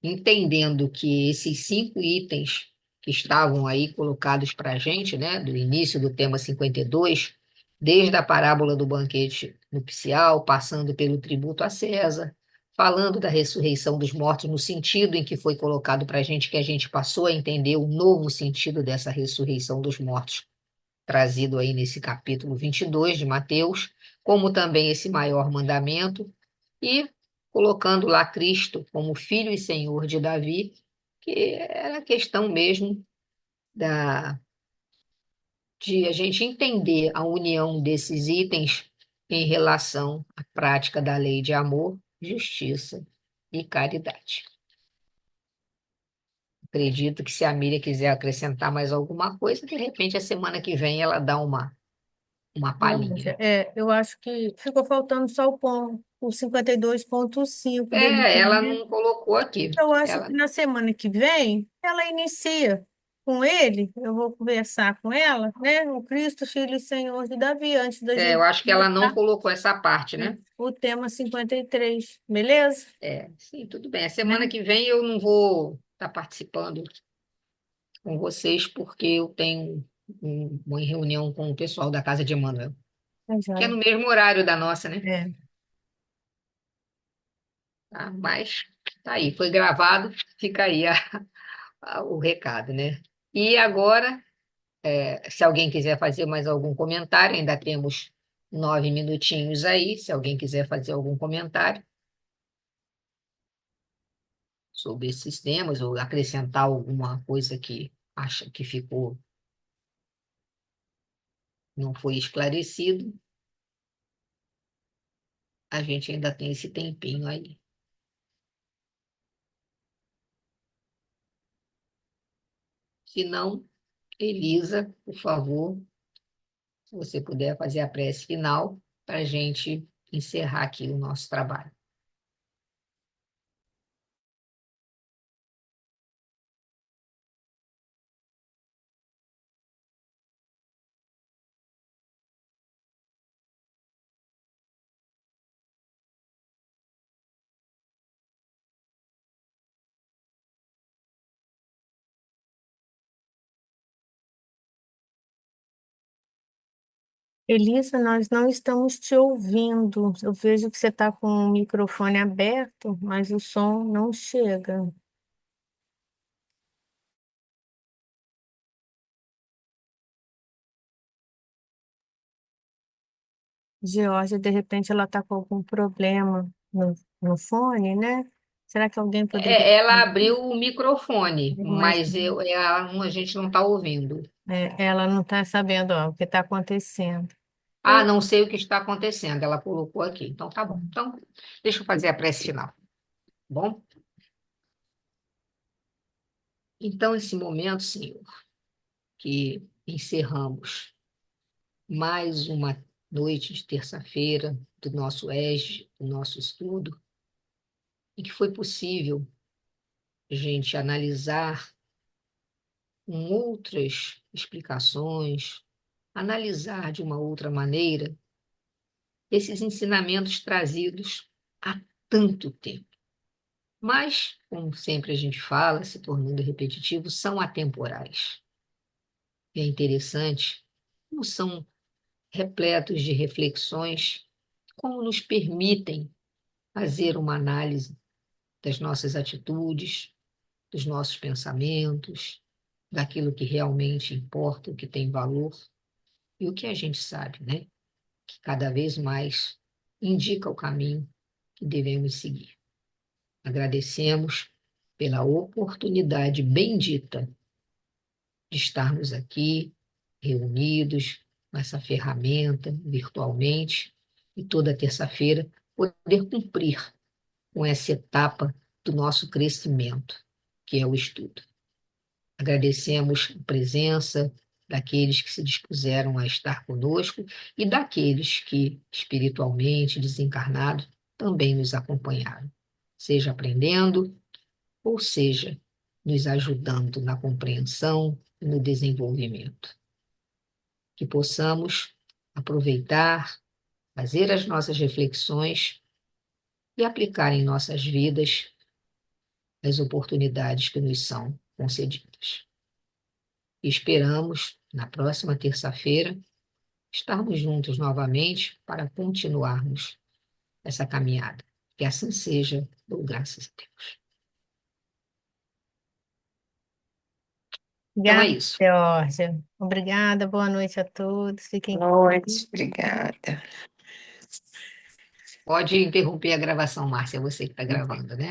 entendendo que esses 5 itens que estavam aí colocados para a gente, né, do início do tema 52, desde a parábola do banquete nupcial, passando pelo tributo a César, falando da ressurreição dos mortos, no sentido em que foi colocado para a gente, que a gente passou a entender o novo sentido dessa ressurreição dos mortos, trazido aí nesse capítulo 22 de Mateus, como também esse maior mandamento, e colocando lá Cristo como Filho e Senhor de Davi, que era a questão mesmo de a gente entender a união desses itens em relação à prática da lei de amor, justiça e caridade. Acredito que se a Miriam quiser acrescentar mais alguma coisa, de repente a semana que vem ela dá uma palhinha. Eu acho que ficou faltando só o 52,5 Ela né? não colocou aqui. Eu acho Ela, que na semana que vem ela inicia com ele, eu vou conversar com ela, né? O Cristo, Filho e Senhor de Davi, antes da eu gente acho que ela não começar, colocou essa parte, né, né? o tema 53, beleza? Sim, tudo bem. A semana Né? que vem eu não vou estar participando com vocês, porque eu tenho uma reunião com o pessoal da Casa de Emmanuel, Tá que é joia. no mesmo horário da nossa, né? É, Tá? Mas tá aí, foi gravado, fica aí o recado, né? E agora, se alguém quiser fazer mais algum comentário, ainda temos 9 minutinhos aí, se alguém quiser fazer algum comentário sobre esses temas ou acrescentar alguma coisa que acha que ficou, não foi esclarecido, a gente ainda tem esse tempinho aí. Se não, Elisa, por favor, se você puder fazer a prece final para a gente encerrar aqui o nosso trabalho. Elisa, nós não estamos te ouvindo. Eu vejo que você está com o microfone aberto, mas o som não chega. Georgia, de repente, ela está com algum problema no fone, né? Será que alguém poderia. Ela abriu o microfone, Mas mas a gente não está ouvindo. ela não está sabendo, ó, o que está acontecendo. Ah, Então, não sei o que está acontecendo. Ela colocou aqui. Então tá bom. Então, deixa eu fazer a prece final. Tá bom? Então, esse momento, Senhor, que encerramos mais uma noite de terça-feira do nosso ESG, do nosso estudo, em que foi possível a gente analisar com outras explicações, analisar de uma outra maneira esses ensinamentos trazidos há tanto tempo. Mas, como sempre a gente fala, se tornando repetitivo, são atemporais. E é interessante como são repletos de reflexões, como nos permitem fazer uma análise das nossas atitudes, dos nossos pensamentos, daquilo que realmente importa, o que tem valor e o que a gente sabe, né? Que cada vez mais indica o caminho que devemos seguir. Agradecemos pela oportunidade bendita de estarmos aqui reunidos nessa ferramenta virtualmente e toda terça-feira poder cumprir com essa etapa do nosso crescimento, que é o estudo. Agradecemos a presença daqueles que se dispuseram a estar conosco e daqueles que, espiritualmente desencarnados, também nos acompanharam, seja aprendendo, ou seja, nos ajudando na compreensão e no desenvolvimento. Que possamos aproveitar, fazer as nossas reflexões e aplicar em nossas vidas as oportunidades que nos são concedidas. E esperamos, na próxima terça-feira, estarmos juntos novamente para continuarmos essa caminhada. Que assim seja, dou graças a Deus. Então é obrigada, isso. Georgia. Obrigada, boa noite a todos. Fiquem com Noite, obrigada. Pode interromper a gravação, Márcia, você que está gravando, né?